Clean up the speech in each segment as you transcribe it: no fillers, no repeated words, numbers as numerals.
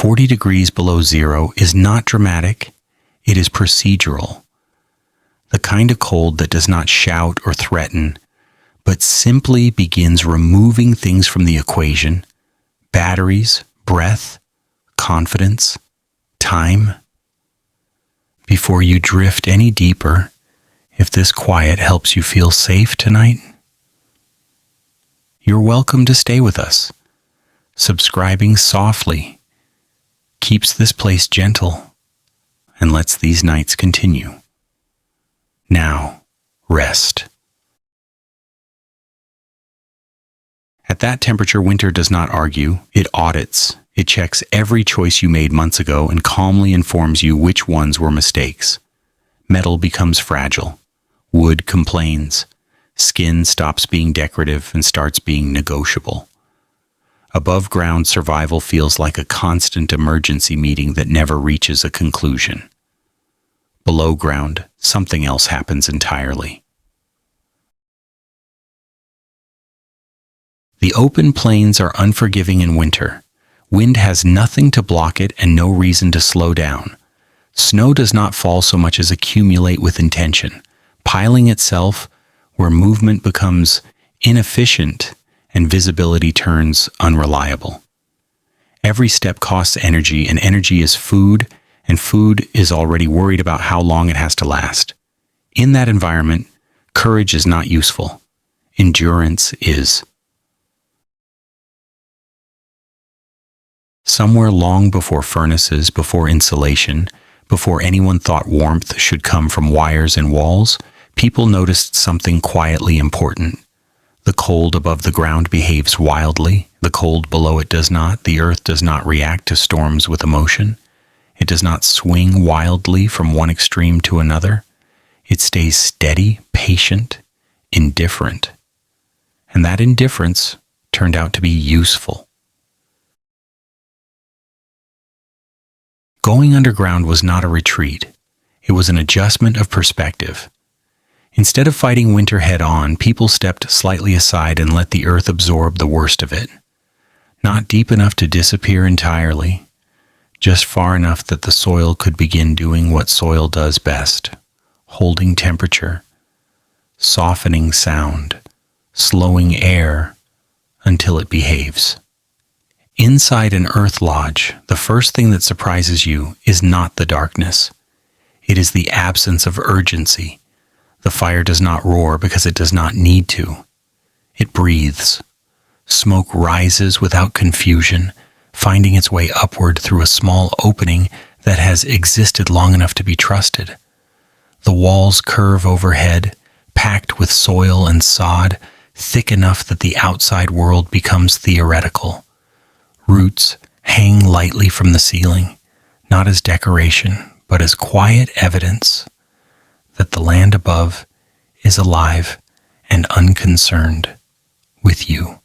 40 degrees below zero is not dramatic, it is procedural. The kind of cold that does not shout or threaten, but simply begins removing things from the equation: batteries, breath, confidence, time. Before you drift any deeper, if this quiet helps you feel safe tonight, you're welcome to stay with us. Subscribing softly keeps this place gentle and lets these nights continue. Now, rest. At that temperature, winter does not argue, it audits. It checks every choice you made months ago and calmly informs you which ones were mistakes. Metal becomes fragile. Wood complains. Skin stops being decorative and starts being negotiable. Above ground survival feels like a constant emergency meeting that never reaches a conclusion. Below ground, something else happens entirely. The open plains are unforgiving in winter. Wind has nothing to block it and no reason to slow down. Snow does not fall so much as accumulate with intention, piling itself where movement becomes inefficient and visibility turns unreliable. Every step costs energy, and energy is food, and food is already worried about how long it has to last. In that environment, courage is not useful. Endurance is. Somewhere long before furnaces, before insulation, before anyone thought warmth should come from wires and walls, people noticed something quietly important. The cold above the ground behaves wildly. The cold below it does not. The earth does not react to storms with emotion. It does not swing wildly from one extreme to another. It stays steady, patient, indifferent. And that indifference turned out to be useful. Going underground was not a retreat. It was an adjustment of perspective. Instead of fighting winter head-on, people stepped slightly aside and let the earth absorb the worst of it. Not deep enough to disappear entirely, just far enough that the soil could begin doing what soil does best: holding temperature, softening sound, slowing air until it behaves. Inside an earth lodge, the first thing that surprises you is not the darkness. It is the absence of urgency. The fire does not roar because it does not need to. It breathes. Smoke rises without confusion, finding its way upward through a small opening that has existed long enough to be trusted. The walls curve overhead, packed with soil and sod, thick enough that the outside world becomes theoretical. Roots hang lightly from the ceiling, not as decoration, but as quiet evidence that the land above is alive and unconcerned with you.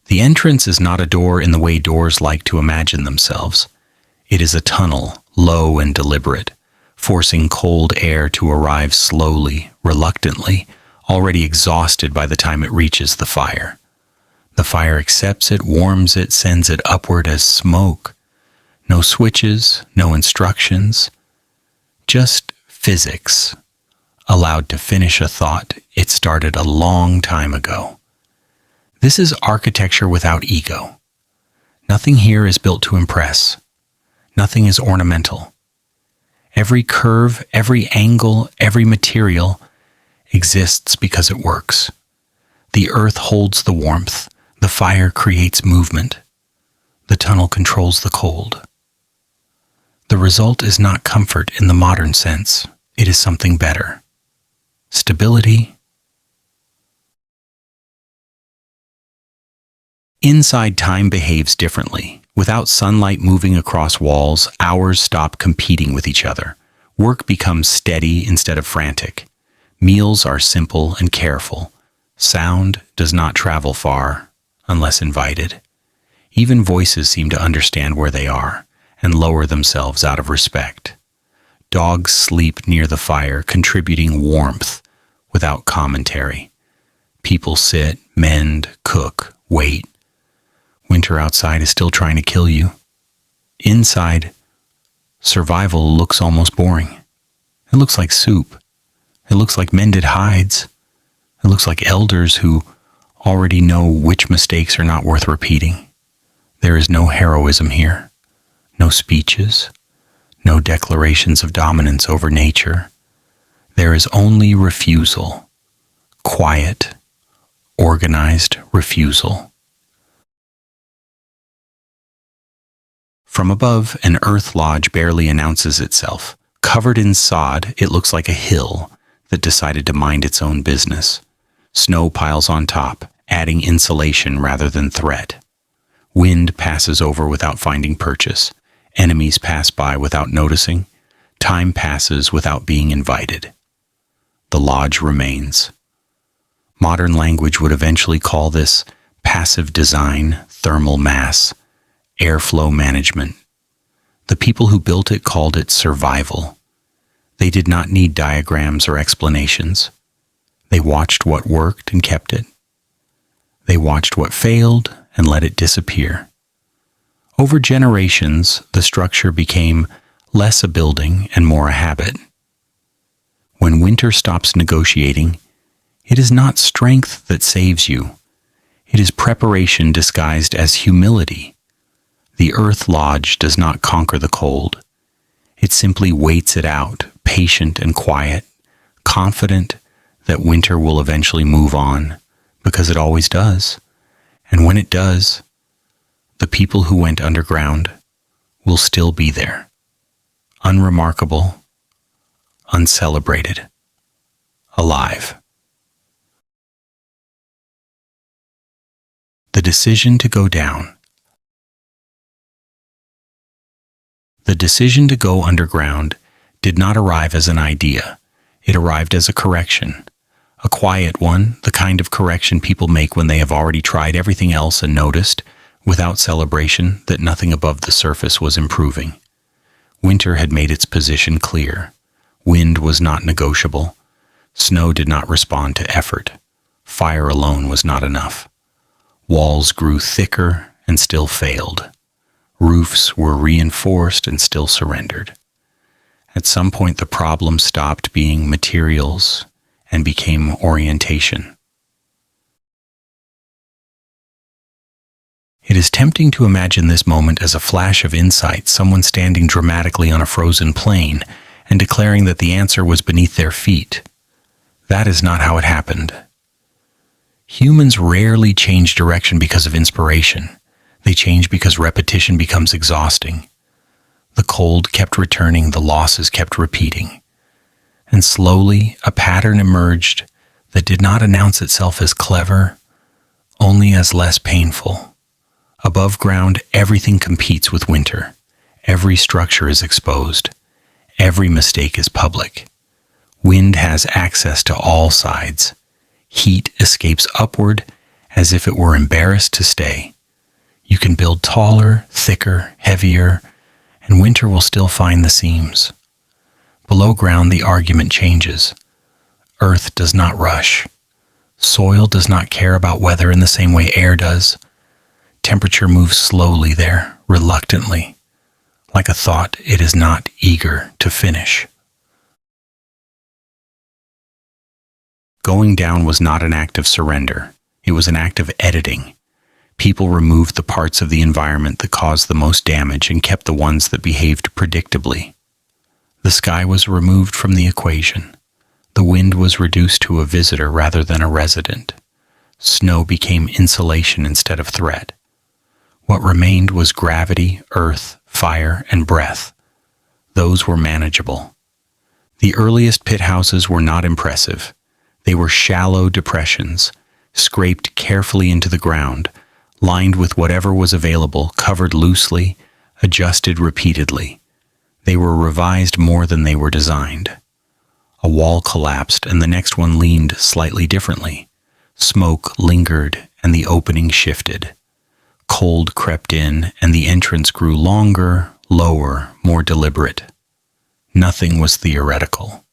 The entrance is not a door in the way doors like to imagine themselves. It is a tunnel, low and deliberate, forcing cold air to arrive slowly, reluctantly, already exhausted by the time it reaches the fire. The fire accepts it, warms it, sends it upward as smoke. No switches, no instructions, just physics, allowed to finish a thought it started a long time ago. This is architecture without ego. Nothing here is built to impress. Nothing is ornamental. Every curve, every angle, every material exists because it works. The earth holds the warmth. The fire creates movement. The tunnel controls the cold. The result is not comfort in the modern sense. It is something better. Stability. Inside, time behaves differently. Without sunlight moving across walls, hours stop competing with each other. Work becomes steady instead of frantic. Meals are simple and careful. Sound does not travel far unless invited. Even voices seem to understand where they are and lower themselves out of respect. Dogs sleep near the fire, contributing warmth without commentary. People sit, mend, cook, wait. Winter outside is still trying to kill you. Inside, survival looks almost boring. It looks like soup. It looks like mended hides. It looks like elders who already know which mistakes are not worth repeating. There is no heroism here, no speeches, no declarations of dominance over nature. There is only refusal, quiet, organized refusal. From above, an earth lodge barely announces itself. Covered in sod, it looks like a hill that decided to mind its own business. Snow piles on top, adding insulation rather than threat. Wind passes over without finding purchase. Enemies pass by without noticing. Time passes without being invited. The lodge remains. Modern language would eventually call this passive design, thermal mass, airflow management. The people who built it called it survival. They did not need diagrams or explanations. They watched what worked and kept it. They watched what failed and let it disappear. Over generations, the structure became less a building and more a habit. When winter stops negotiating, it is not strength that saves you. It is preparation disguised as humility. The earth lodge does not conquer the cold. It simply waits it out, patient and quiet, confident that winter will eventually move on, because it always does. And when it does, the people who went underground will still be there, unremarkable, uncelebrated, alive. The decision to go down. The decision to go underground did not arrive as an idea. It arrived as a correction. A quiet one, the kind of correction people make when they have already tried everything else and noticed, without celebration, that nothing above the surface was improving. Winter had made its position clear. Wind was not negotiable. Snow did not respond to effort. Fire alone was not enough. Walls grew thicker and still failed. Roofs were reinforced and still surrendered. At some point, the problem stopped being materials and became orientation. It is tempting to imagine this moment as a flash of insight, someone standing dramatically on a frozen plain and declaring that the answer was beneath their feet. That is not how it happened. Humans rarely change direction because of inspiration. They change because repetition becomes exhausting. The cold kept returning, the losses kept repeating. And slowly, a pattern emerged that did not announce itself as clever, only as less painful. Above ground, everything competes with winter. Every structure is exposed. Every mistake is public. Wind has access to all sides. Heat escapes upward as if it were embarrassed to stay. You can build taller, thicker, heavier, and winter will still find the seams. Below ground, the argument changes. Earth does not rush. Soil does not care about weather in the same way air does. Temperature moves slowly there, reluctantly, like a thought it is not eager to finish. Going down was not an act of surrender. It was an act of editing. People removed the parts of the environment that caused the most damage and kept the ones that behaved predictably. The sky was removed from the equation. The wind was reduced to a visitor rather than a resident. Snow became insulation instead of threat. What remained was gravity, earth, fire, and breath. Those were manageable. The earliest pit houses were not impressive. They were shallow depressions, scraped carefully into the ground, lined with whatever was available, covered loosely, adjusted repeatedly. They were revised more than they were designed. A wall collapsed and the next one leaned slightly differently. Smoke lingered and the opening shifted. Cold crept in and the entrance grew longer, lower, more deliberate. Nothing was theoretical.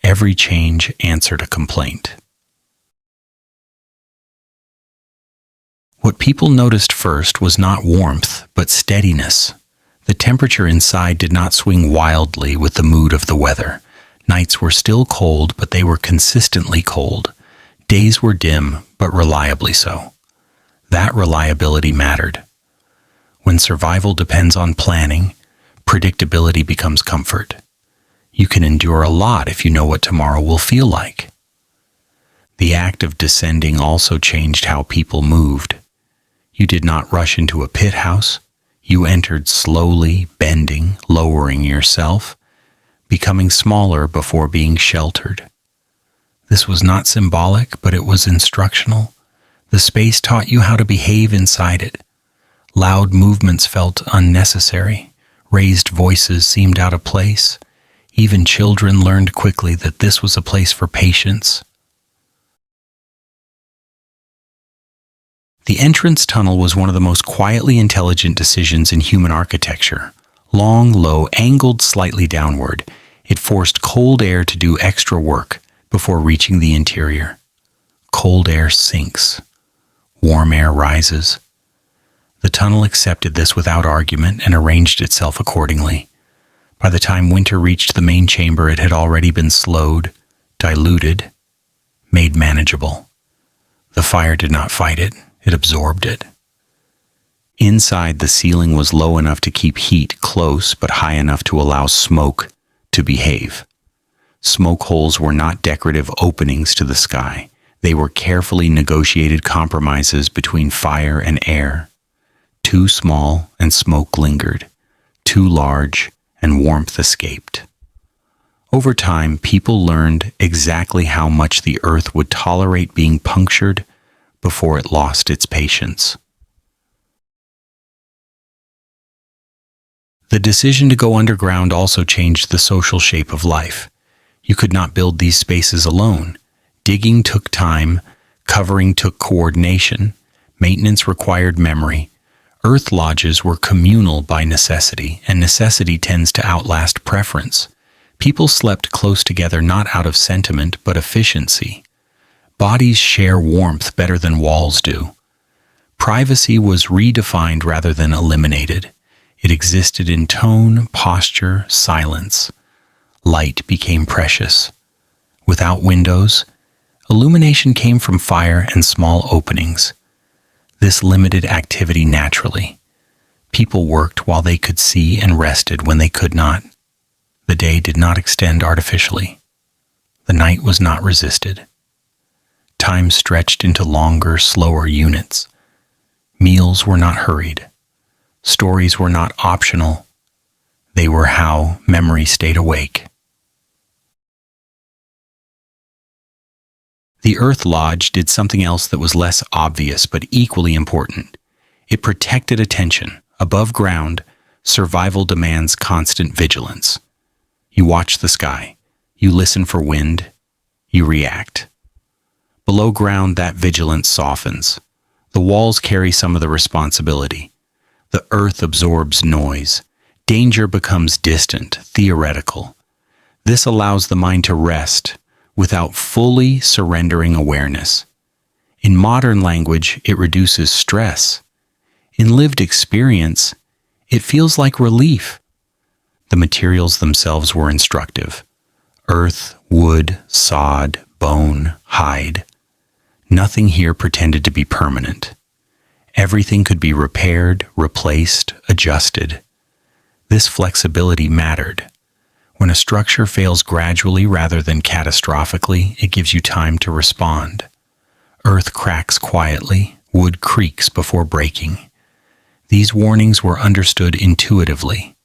Every change answered a complaint. What people noticed first was not warmth, but steadiness. The temperature inside did not swing wildly with the mood of the weather. Nights were still cold, but they were consistently cold. Days were dim, but reliably so. That reliability mattered. When survival depends on planning, predictability becomes comfort. You can endure a lot if you know what tomorrow will feel like. The act of descending also changed how people moved. You did not rush into a pit house. You entered slowly, bending, lowering yourself, becoming smaller before being sheltered. This was not symbolic, but it was instructional. The space taught you how to behave inside it. Loud movements felt unnecessary. Raised voices seemed out of place. Even children learned quickly that this was a place for patience. The entrance tunnel was one of the most quietly intelligent decisions in human architecture. Long, low, angled slightly downward, it forced cold air to do extra work before reaching the interior. Cold air sinks. Warm air rises. The tunnel accepted this without argument and arranged itself accordingly. By the time winter reached the main chamber, it had already been slowed, diluted, made manageable. The fire did not fight it. It absorbed it. Inside, the ceiling was low enough to keep heat close, but high enough to allow smoke to behave. Smoke holes were not decorative openings to the sky. They were carefully negotiated compromises between fire and air. Too small, and smoke lingered. Too large, and warmth escaped. Over time, people learned exactly how much the earth would tolerate being punctured before it lost its patience. The decision to go underground also changed the social shape of life. You could not build these spaces alone. Digging took time, covering took coordination, maintenance required memory. Earth lodges were communal by necessity, and necessity tends to outlast preference. People slept close together not out of sentiment but efficiency. Bodies share warmth better than walls do. Privacy was redefined rather than eliminated. It existed in tone, posture, silence. Light became precious. Without windows, illumination came from fire and small openings. This limited activity naturally. People worked while they could see and rested when they could not. The day did not extend artificially. The night was not resisted. Time stretched into longer, slower units. Meals were not hurried. Stories were not optional. They were how memory stayed awake. The Earth Lodge did something else that was less obvious but equally important. It protected attention. Above ground, survival demands constant vigilance. You watch the sky. You listen for wind. You react. Below ground, that vigilance softens. The walls carry some of the responsibility. The earth absorbs noise. Danger becomes distant, theoretical. This allows the mind to rest without fully surrendering awareness. In modern language, it reduces stress. In lived experience, it feels like relief. The materials themselves were instructive. Earth, wood, sod, bone, hide. Nothing here pretended to be permanent. Everything could be repaired, replaced, adjusted. This flexibility mattered. When a structure fails gradually rather than catastrophically, it gives you time to respond. Earth cracks quietly, wood creaks before breaking. These warnings were understood intuitively.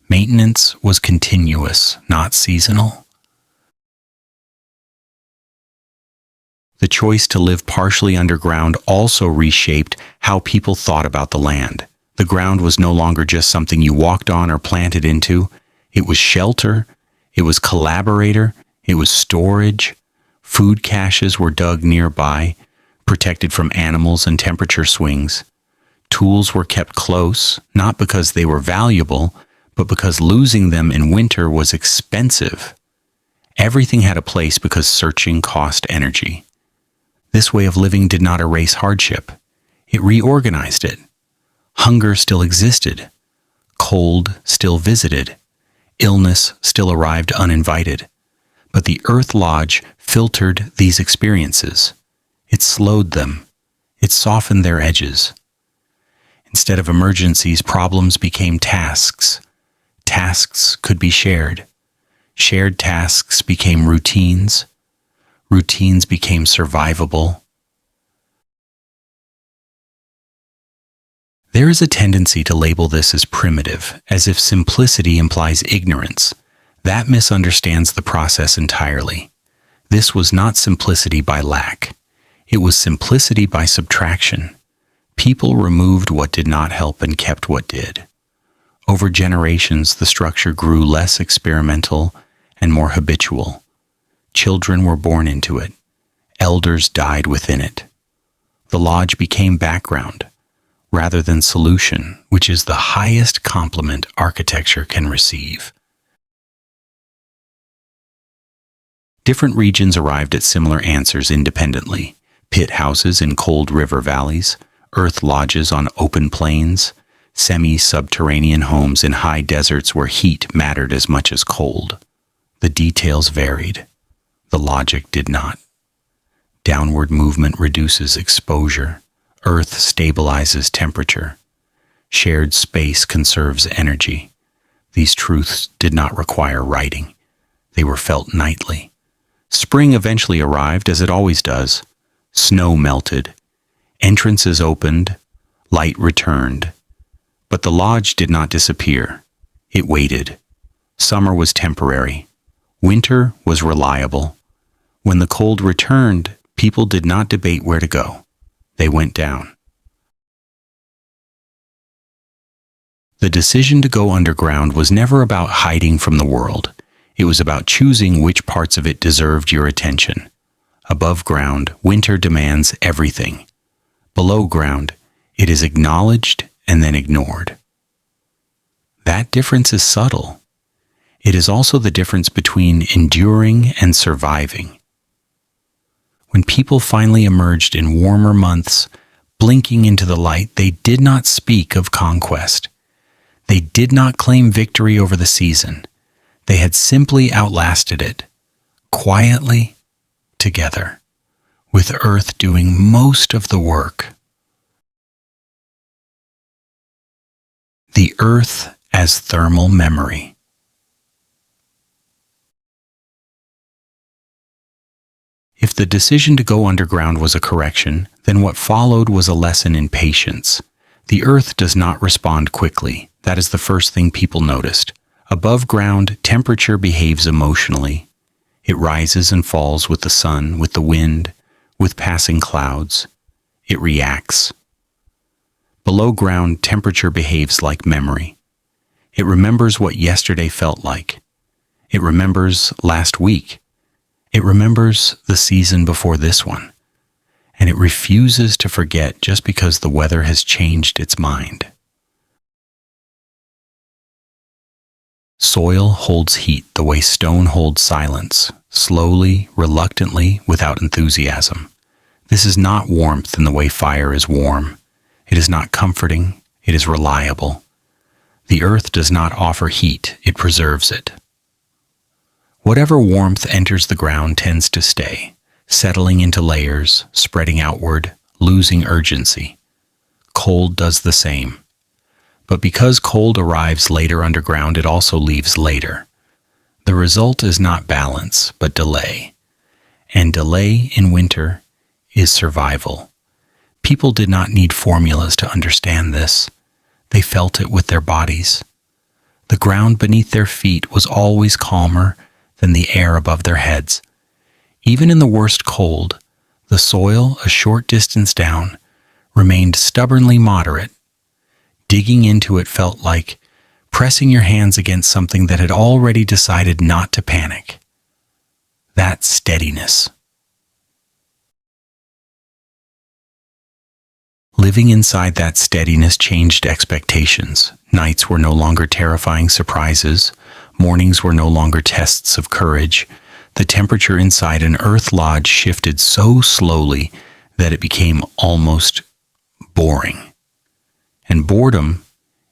Maintenance was continuous, not seasonal. The choice to live partially underground also reshaped how people thought about the land. The ground was no longer just something you walked on or planted into. It was shelter, it was collaborator, it was storage. Food caches were dug nearby, protected from animals and temperature swings. Tools were kept close, not because they were valuable, but because losing them in winter was expensive. Everything had a place because searching cost energy. This way of living did not erase hardship. It reorganized it. Hunger still existed. Cold still visited. Illness still arrived uninvited. But the Earth Lodge filtered these experiences. It slowed them. It softened their edges. Instead of emergencies, problems became tasks. Tasks could be shared. Shared tasks became routines. Routines became survivable. There is a tendency to label this as primitive, as if simplicity implies ignorance. That misunderstands the process entirely. This was not simplicity by lack. It was simplicity by subtraction. People removed what did not help and kept what did. Over generations, the structure grew less experimental and more habitual. Children were born into it. Elders died within it. The lodge became background, rather than solution, which is the highest compliment architecture can receive. Different regions arrived at similar answers independently. Pit houses in cold river valleys, earth lodges on open plains, semi-subterranean homes in high deserts where heat mattered as much as cold. The details varied. The logic did not. Downward movement reduces exposure. Earth stabilizes temperature. Shared space conserves energy. These truths did not require writing. They were felt nightly. Spring eventually arrived, as it always does. Snow melted. Entrances opened. Light returned. But the lodge did not disappear. It waited. Summer was temporary. Winter was reliable. When the cold returned, people did not debate where to go. They went down. The decision to go underground was never about hiding from the world. It was about choosing which parts of it deserved your attention. Above ground, winter demands everything. Below ground, it is acknowledged and then ignored. That difference is subtle. It is also the difference between enduring and surviving. When people finally emerged in warmer months, blinking into the light, they did not speak of conquest. They did not claim victory over the season. They had simply outlasted it, quietly, together, with Earth doing most of the work. The Earth as thermal memory. If the decision to go underground was a correction, then what followed was a lesson in patience. The Earth does not respond quickly. That is the first thing people noticed. Above ground, temperature behaves emotionally. It rises and falls with the sun, with the wind, with passing clouds. It reacts. Below ground, temperature behaves like memory. It remembers what yesterday felt like. It remembers last week. It remembers the season before this one. And it refuses to forget just because the weather has changed its mind. Soil holds heat the way stone holds silence, slowly, reluctantly, without enthusiasm. This is not warmth in the way fire is warm. It is not comforting. It is reliable. The earth does not offer heat. It preserves it. Whatever warmth enters the ground tends to stay, settling into layers, spreading outward, losing urgency. Cold does the same. But because cold arrives later underground, it also leaves later. The result is not balance, but delay. And delay in winter is survival. People did not need formulas to understand this. They felt it with their bodies. The ground beneath their feet was always calmer than the air above their heads. Even in the worst cold, the soil, a short distance down, remained stubbornly moderate. Digging into it felt like pressing your hands against something that had already decided not to panic. That steadiness. Living inside that steadiness changed expectations. Nights were no longer terrifying surprises. Mornings were no longer tests of courage. The temperature inside an earth lodge shifted so slowly that it became almost boring. And boredom,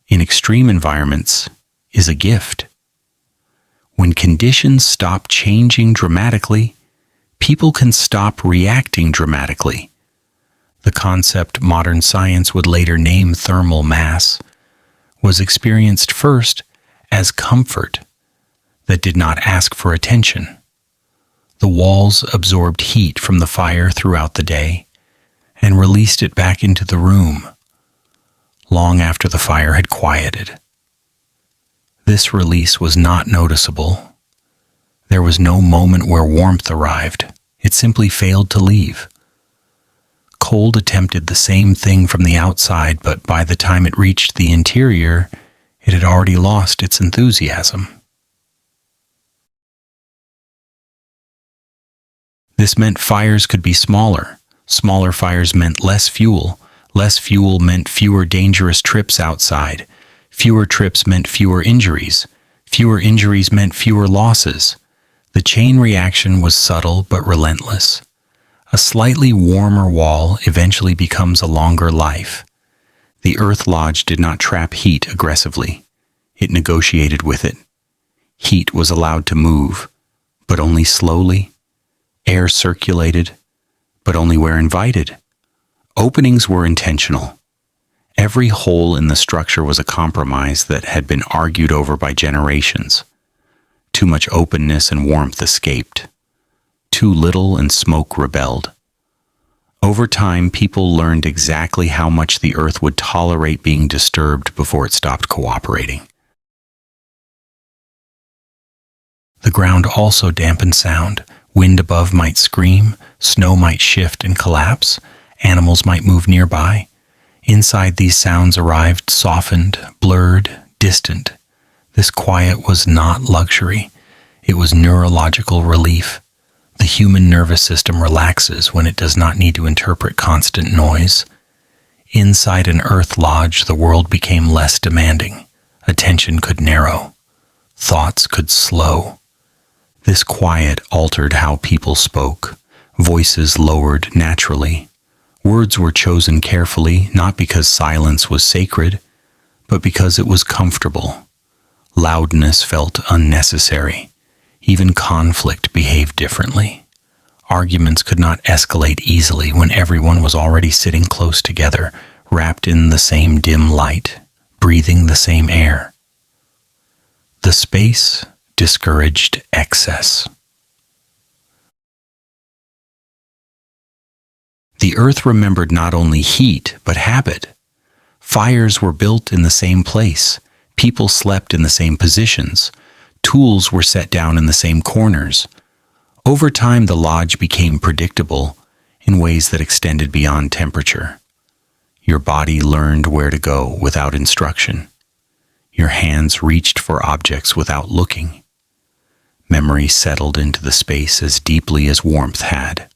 in extreme environments, is a gift. When conditions stop changing dramatically, people can stop reacting dramatically. The concept modern science would later name thermal mass was experienced first as comfort that did not ask for attention. The walls absorbed heat from the fire throughout the day and released it back into the room long after the fire had quieted. This release was not noticeable. There was no moment where warmth arrived. It simply failed to leave. Cold attempted the same thing from the outside, but by the time it reached the interior, it had already lost its enthusiasm. This meant fires could be smaller. Smaller fires meant less fuel. Less fuel meant fewer dangerous trips outside. Fewer trips meant fewer injuries. Fewer injuries meant fewer losses. The chain reaction was subtle but relentless. A slightly warmer wall eventually becomes a longer life. The Earth Lodge did not trap heat aggressively. It negotiated with it. Heat was allowed to move, but only slowly. Air circulated, but only where invited. Openings were intentional. Every hole in the structure was a compromise that had been argued over by generations. Too much openness and warmth escaped. Too little and smoke rebelled. Over time, people learned exactly how much the earth would tolerate being disturbed before it stopped cooperating. The ground also dampened sound. Wind above might scream, snow might shift and collapse, animals might move nearby. Inside, these sounds arrived softened, blurred, distant. This quiet was not luxury. It was neurological relief. The human nervous system relaxes when it does not need to interpret constant noise. Inside an earth lodge, the world became less demanding. Attention could narrow. Thoughts could slow. This quiet altered how people spoke. Voices lowered naturally. Words were chosen carefully, not because silence was sacred, but because it was comfortable. Loudness felt unnecessary. Even conflict behaved differently. Arguments could not escalate easily when everyone was already sitting close together, wrapped in the same dim light, breathing the same air. The space discouraged excess. The earth remembered not only heat, but habit. Fires were built in the same place. People slept in the same positions. Tools were set down in the same corners. Over time, the lodge became predictable in ways that extended beyond temperature. Your body learned where to go without instruction. Your hands reached for objects without looking. Memory settled into the space as deeply as warmth had.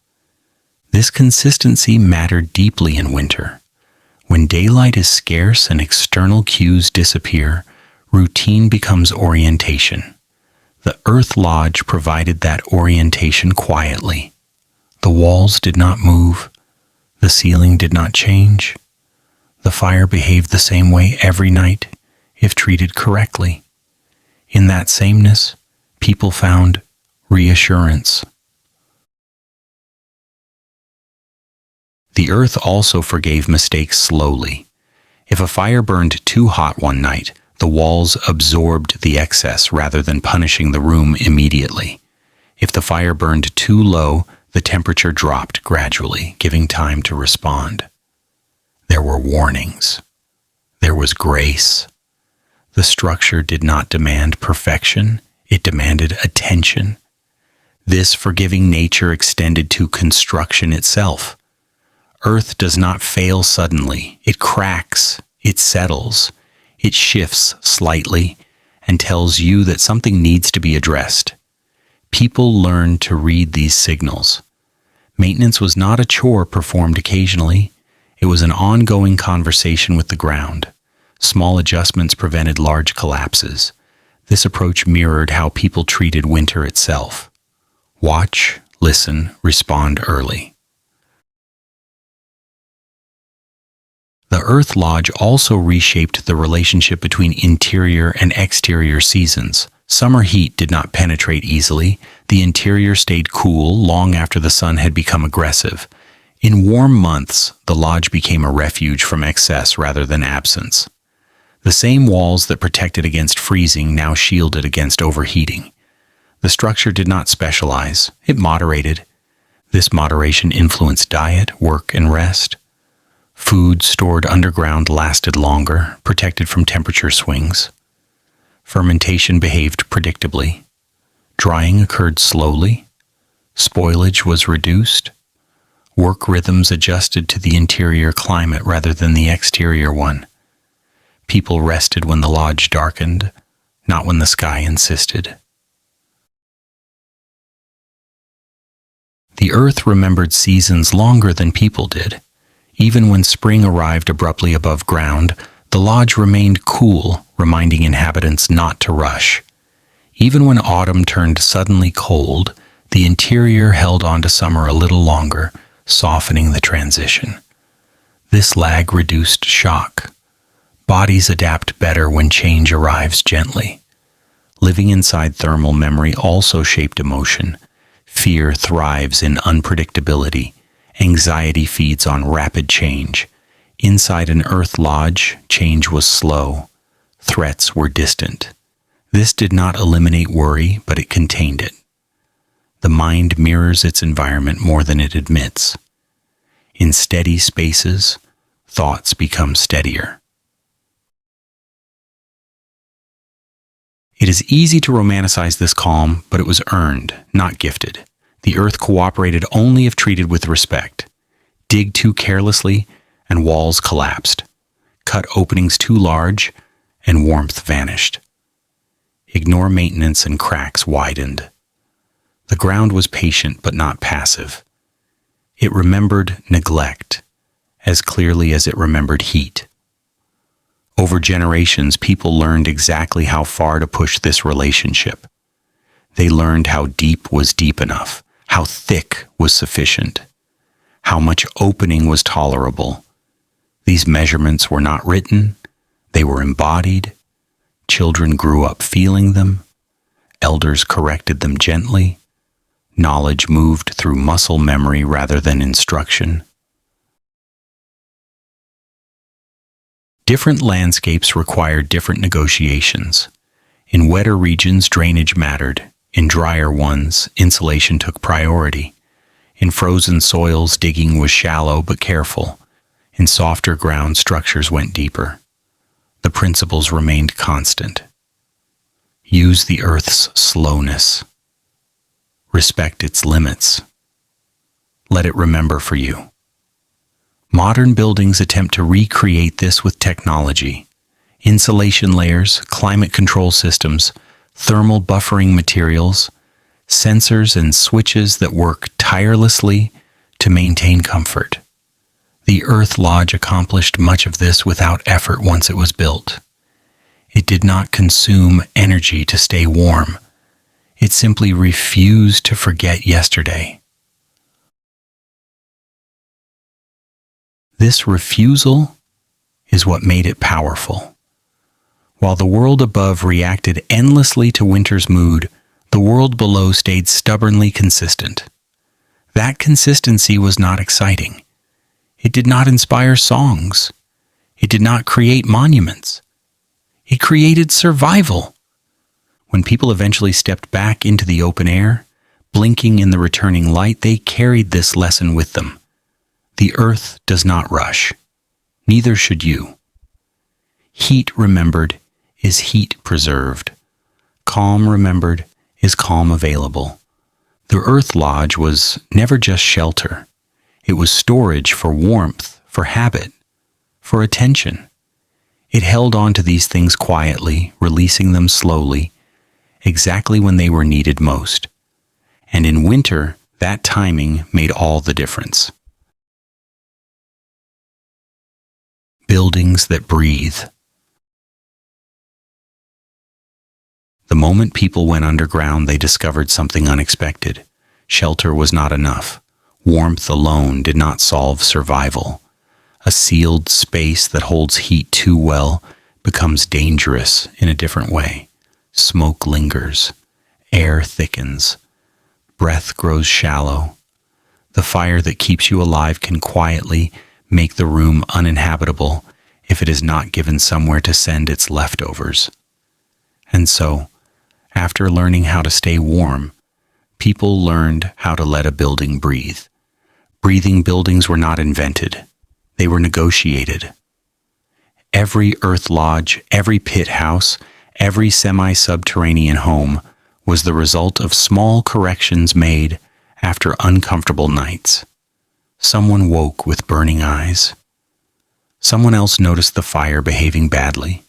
This consistency mattered deeply in winter. When daylight is scarce and external cues disappear, routine becomes orientation. The Earth Lodge provided that orientation quietly. The walls did not move. The ceiling did not change. The fire behaved the same way every night, if treated correctly. In that sameness, people found reassurance. The earth also forgave mistakes slowly. If a fire burned too hot one night, the walls absorbed the excess rather than punishing the room immediately. If the fire burned too low, the temperature dropped gradually, giving time to respond. There were warnings. There was grace. The structure did not demand perfection, it demanded attention. This forgiving nature extended to construction itself. Earth does not fail suddenly. It cracks, it settles, it shifts slightly, and tells you that something needs to be addressed. People learn to read these signals. Maintenance was not a chore performed occasionally. It was an ongoing conversation with the ground. Small adjustments prevented large collapses. This approach mirrored how people treated winter itself. Watch, listen, respond early. The Earth Lodge also reshaped the relationship between interior and exterior seasons. Summer heat did not penetrate easily. The interior stayed cool long after the sun had become aggressive. In warm months, the lodge became a refuge from excess rather than absence. The same walls that protected against freezing now shielded against overheating. The structure did not specialize, it moderated. This moderation influenced diet, work, and rest. Food stored underground lasted longer, protected from temperature swings. Fermentation behaved predictably. Drying occurred slowly. Spoilage was reduced. Work rhythms adjusted to the interior climate rather than the exterior one. People rested when the lodge darkened, not when the sky insisted. The earth remembered seasons longer than people did. Even when spring arrived abruptly above ground, the lodge remained cool, reminding inhabitants not to rush. Even when autumn turned suddenly cold, the interior held on to summer a little longer, softening the transition. This lag reduced shock. Bodies adapt better when change arrives gently. Living inside thermal memory also shaped emotion. Fear thrives in unpredictability. Anxiety feeds on rapid change. Inside an earth lodge, change was slow. Threats were distant. This did not eliminate worry, but it contained it. The mind mirrors its environment more than it admits. In steady spaces, thoughts become steadier. It is easy to romanticize this calm, but it was earned, not gifted. The earth cooperated only if treated with respect. Dig too carelessly, and walls collapsed. Cut openings too large, and warmth vanished. Ignore maintenance and cracks widened. The ground was patient but not passive. It remembered neglect as clearly as it remembered heat. Over generations, people learned exactly how far to push this relationship. They learned how deep was deep enough, how thick was sufficient, how much opening was tolerable. These measurements were not written, they were embodied. Children grew up feeling them. Elders corrected them gently. Knowledge moved through muscle memory rather than instruction. Different landscapes required different negotiations. In wetter regions, drainage mattered. In drier ones, insulation took priority. In frozen soils, digging was shallow but careful. In softer ground, structures went deeper. The principles remained constant. Use the earth's slowness. Respect its limits. Let it remember for you. Modern buildings attempt to recreate this with technology. Insulation layers, climate control systems, thermal buffering materials, sensors and switches that work tirelessly to maintain comfort. The Earth Lodge accomplished much of this without effort once it was built. It did not consume energy to stay warm. It simply refused to forget yesterday. This refusal is what made it powerful. While the world above reacted endlessly to winter's mood, the world below stayed stubbornly consistent. That consistency was not exciting. It did not inspire songs. It did not create monuments. It created survival. When people eventually stepped back into the open air, blinking in the returning light, they carried this lesson with them. The earth does not rush. Neither should you. Heat remembered is heat preserved. Calm remembered is calm available. The Earth Lodge was never just shelter. It was storage for warmth, for habit, for attention. It held on to these things quietly, releasing them slowly, exactly when they were needed most. And in winter, that timing made all the difference. Buildings that breathe. The moment people went underground, they discovered something unexpected. Shelter was not enough. Warmth alone did not solve survival. A sealed space that holds heat too well becomes dangerous in a different way. Smoke lingers, air thickens, breath grows shallow. The fire that keeps you alive can quietly make the room uninhabitable if it is not given somewhere to send its leftovers. And so, after learning how to stay warm, people learned how to let a building breathe. Breathing buildings were not invented. They were negotiated. Every earth lodge, every pit house, every semi-subterranean home was the result of small corrections made after uncomfortable nights. Someone woke with burning eyes. Someone else noticed the fire behaving badly.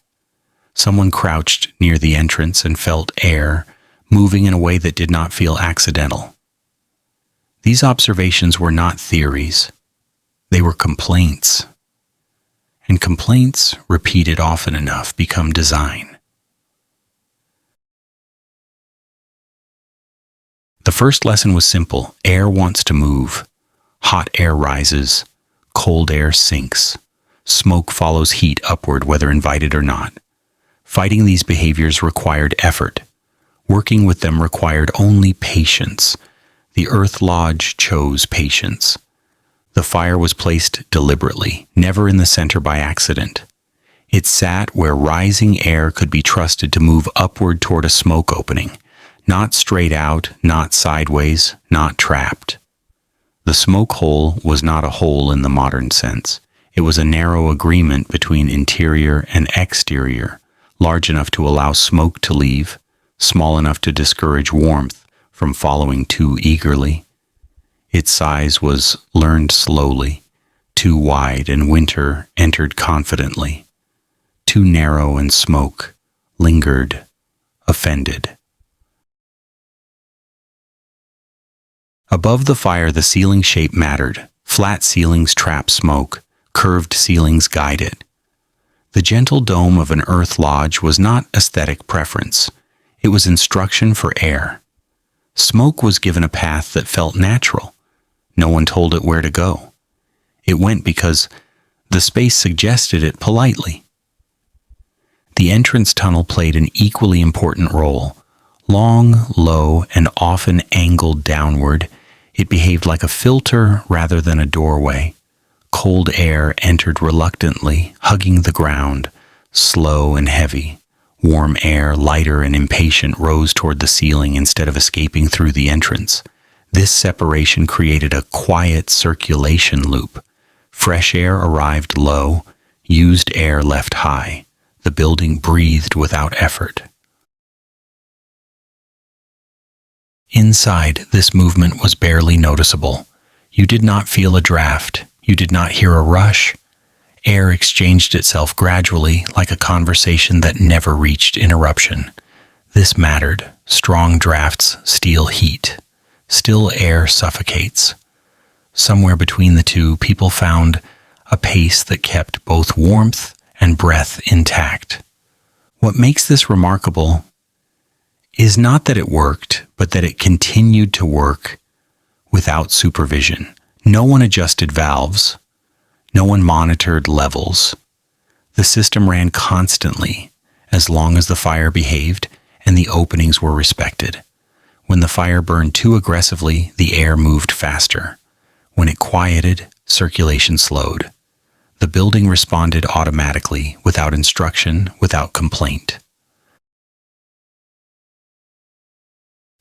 Someone crouched near the entrance and felt air moving in a way that did not feel accidental. These observations were not theories. They were complaints. And complaints, repeated often enough, become design. The first lesson was simple. Air wants to move. Hot air rises. Cold air sinks. Smoke follows heat upward, whether invited or not. Fighting these behaviors required effort. Working with them required only patience. The Earth Lodge chose patience. The fire was placed deliberately, never in the center by accident. It sat where rising air could be trusted to move upward toward a smoke opening, not straight out, not sideways, not trapped. The smoke hole was not a hole in the modern sense. It was a narrow agreement between interior and exterior, large enough to allow smoke to leave, small enough to discourage warmth from following too eagerly. Its size was learned slowly, too wide and winter entered confidently, too narrow and smoke lingered, offended. Above the fire, the ceiling shape mattered. Flat ceilings trap smoke, curved ceilings guide it. The gentle dome of an earth lodge was not aesthetic preference. It was instruction for air. Smoke was given a path that felt natural. No one told it where to go. It went because the space suggested it politely. The entrance tunnel played an equally important role. Long, low, and often angled downward, it behaved like a filter rather than a doorway. Cold air entered reluctantly, hugging the ground, slow and heavy. Warm air, lighter and impatient, rose toward the ceiling instead of escaping through the entrance. This separation created a quiet circulation loop. Fresh air arrived low, used air left high. The building breathed without effort. Inside, this movement was barely noticeable. You did not feel a draft. You did not hear a rush. Air exchanged itself gradually, like a conversation that never reached interruption. This mattered. Strong drafts steal heat. Still air suffocates. Somewhere between the two, people found a pace that kept both warmth and breath intact. What makes this remarkable is not that it worked, but that it continued to work without supervision. No one adjusted valves. No one monitored levels. The system ran constantly, as long as the fire behaved and the openings were respected. When the fire burned too aggressively, the air moved faster. When it quieted, circulation slowed. The building responded automatically, without instruction, without complaint.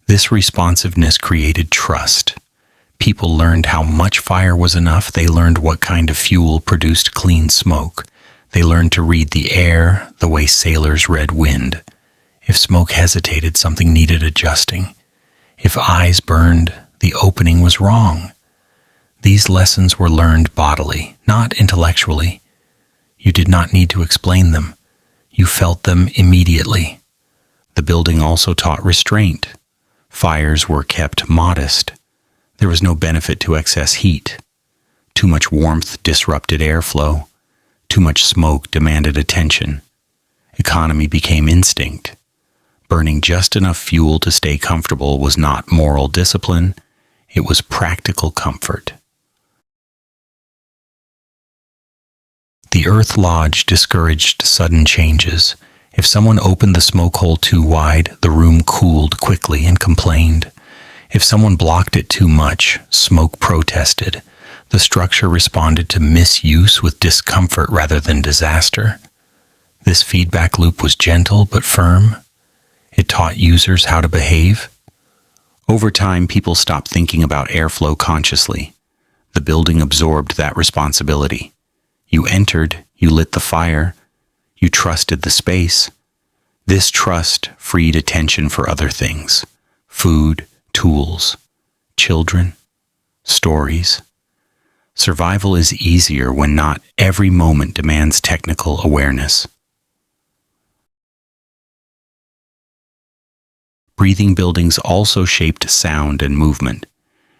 This responsiveness created trust. People learned how much fire was enough. They learned what kind of fuel produced clean smoke. They learned to read the air the way sailors read wind. If smoke hesitated, something needed adjusting. If eyes burned, the opening was wrong. These lessons were learned bodily, not intellectually. You did not need to explain them. You felt them immediately. The building also taught restraint. Fires were kept modest. There was no benefit to excess heat. Too much warmth disrupted airflow. Too much smoke demanded attention. Economy became instinct. Burning just enough fuel to stay comfortable was not moral discipline. It was practical comfort. The earth lodge discouraged sudden changes. If someone opened the smoke hole too wide, the room cooled quickly and complained. If someone blocked it too much, smoke protested. The structure responded to misuse with discomfort rather than disaster. This feedback loop was gentle but firm. It taught users how to behave. Over time, people stopped thinking about airflow consciously. The building absorbed that responsibility. You entered, you lit the fire, you trusted the space. This trust freed attention for other things: food, tools, children, stories. Survival is easier when not every moment demands technical awareness. Breathing buildings also shaped sound and movement.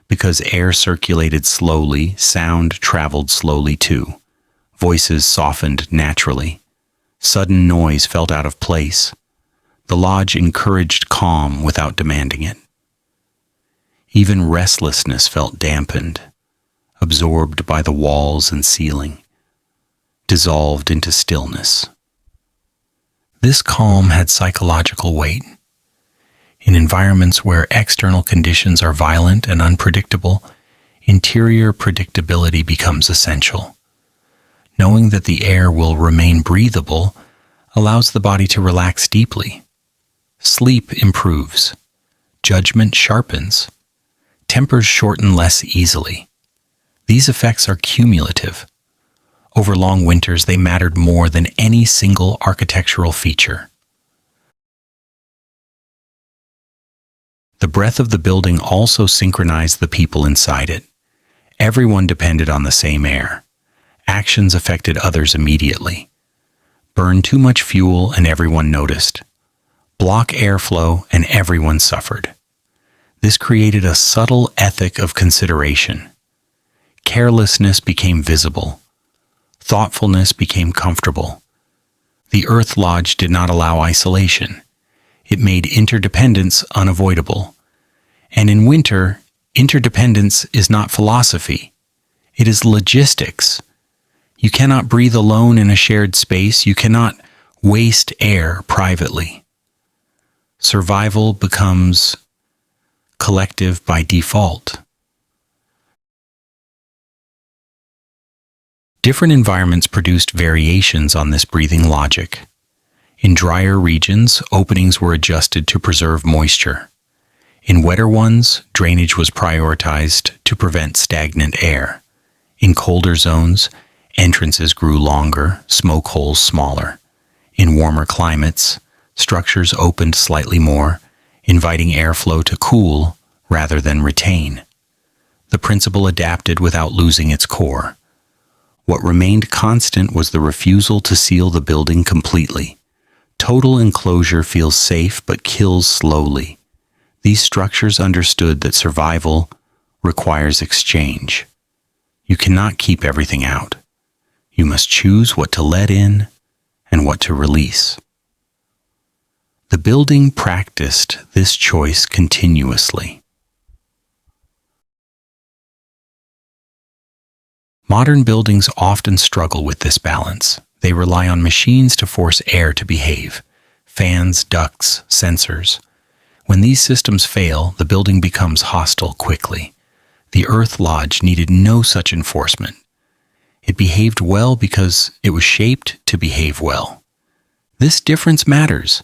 Because air circulated slowly, sound traveled slowly too. Voices softened naturally. Sudden noise felt out of place. The lodge encouraged calm without demanding it. Even restlessness felt dampened, absorbed by the walls and ceiling, dissolved into stillness. This calm had psychological weight. In environments where external conditions are violent and unpredictable, interior predictability becomes essential. Knowing that the air will remain breathable allows the body to relax deeply. Sleep improves. Judgment sharpens. Tempers shorten less easily. These effects are cumulative. Over long winters, they mattered more than any single architectural feature. The breath of the building also synchronized the people inside it. Everyone depended on the same air. Actions affected others immediately. Burn too much fuel and everyone noticed. Block airflow and everyone suffered. This created a subtle ethic of consideration. Carelessness became visible. Thoughtfulness became comfortable. The Earth Lodge did not allow isolation. It made interdependence unavoidable. And in winter, interdependence is not philosophy. It is logistics. You cannot breathe alone in a shared space. You cannot waste air privately. Survival becomes collective by default. Different environments produced variations on this breathing logic. In drier regions, openings were adjusted to preserve moisture. In wetter ones, drainage was prioritized to prevent stagnant air. In colder zones, entrances grew longer, smoke holes smaller. In warmer climates, structures opened slightly more, inviting airflow to cool rather than retain. The principle adapted without losing its core. What remained constant was the refusal to seal the building completely. Total enclosure feels safe but kills slowly. These structures understood that survival requires exchange. You cannot keep everything out. You must choose what to let in and what to release. The building practiced this choice continuously. Modern buildings often struggle with this balance. They rely on machines to force air to behave: fans, ducts, sensors. When these systems fail, the building becomes hostile quickly. The Earth Lodge needed no such enforcement. It behaved well because it was shaped to behave well. This difference matters.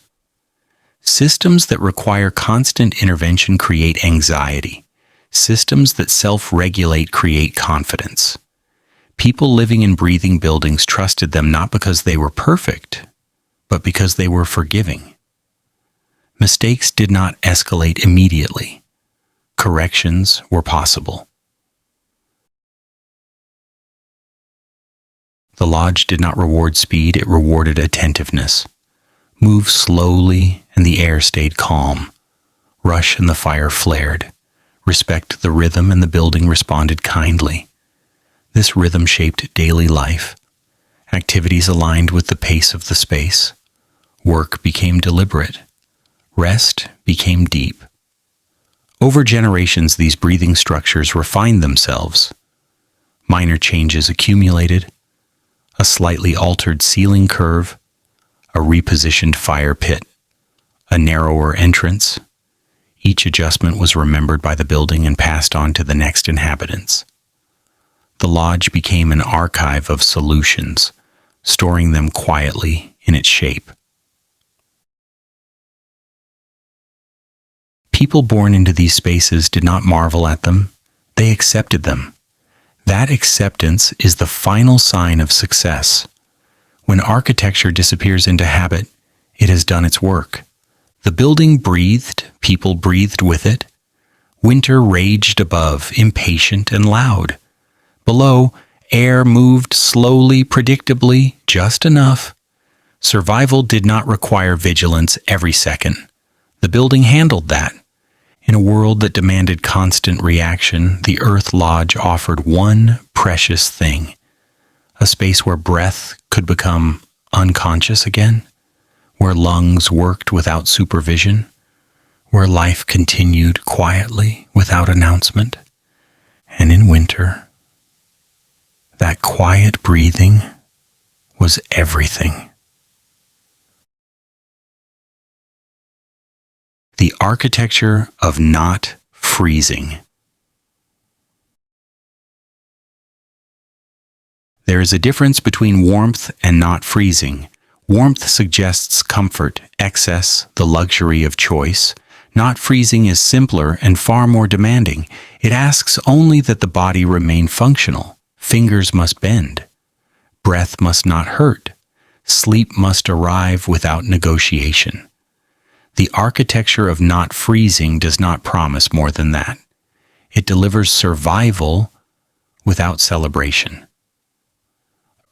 Systems that require constant intervention create anxiety. Systems that self-regulate create confidence. People living in breathing buildings trusted them not because they were perfect, but because they were forgiving. Mistakes did not escalate immediately. Corrections were possible. The lodge did not reward speed, it rewarded attentiveness. Move slowly and the air stayed calm. Rush and the fire flared. Respect the rhythm and the building responded kindly. This rhythm shaped daily life. Activities aligned with the pace of the space. Work became deliberate. Rest became deep. Over generations, these breathing structures refined themselves. Minor changes accumulated. a slightly altered ceiling curve, a repositioned fire pit, a narrower entrance. Each adjustment was remembered by the building and passed on to the next inhabitants. The lodge became an archive of solutions, storing them quietly in its shape. People born into these spaces did not marvel at them, they accepted them. That acceptance is the final sign of success. When architecture disappears into habit, it has done its work. The building breathed, people breathed with it. Winter raged above, impatient and loud. Below, air moved slowly, predictably, just enough. Survival did not require vigilance every second. The building handled that. In a world that demanded constant reaction, the Earth Lodge offered one precious thing: a space where breath could become unconscious again, where lungs worked without supervision, where life continued quietly without announcement. And in winter, that quiet breathing was everything. The architecture of not freezing. There is a difference between warmth and not freezing. Warmth suggests comfort, excess, the luxury of choice. Not freezing is simpler and far more demanding. It asks only that the body remain functional. Fingers must bend. Breath must not hurt. Sleep must arrive without negotiation. The architecture of not freezing does not promise more than that. It delivers survival without celebration.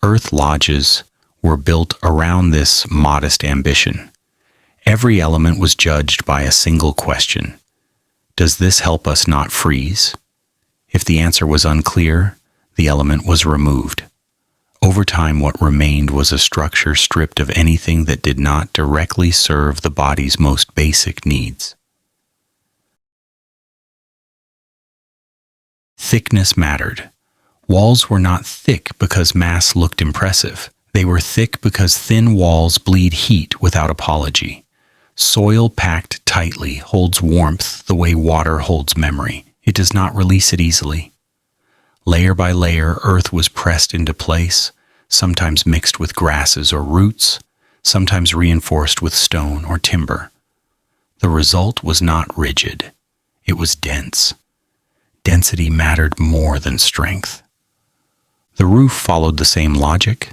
Earth lodges were built around this modest ambition. Every element was judged by a single question: does this help us not freeze? If the answer was unclear, the element was removed. Over time, what remained was a structure stripped of anything that did not directly serve the body's most basic needs. Thickness mattered. Walls were not thick because mass looked impressive. They were thick because thin walls bleed heat without apology. Soil packed tightly holds warmth the way water holds memory. It does not release it easily. Layer by layer, earth was pressed into place, sometimes mixed with grasses or roots, sometimes reinforced with stone or timber. The result was not rigid. It was dense. Density mattered more than strength. The roof followed the same logic.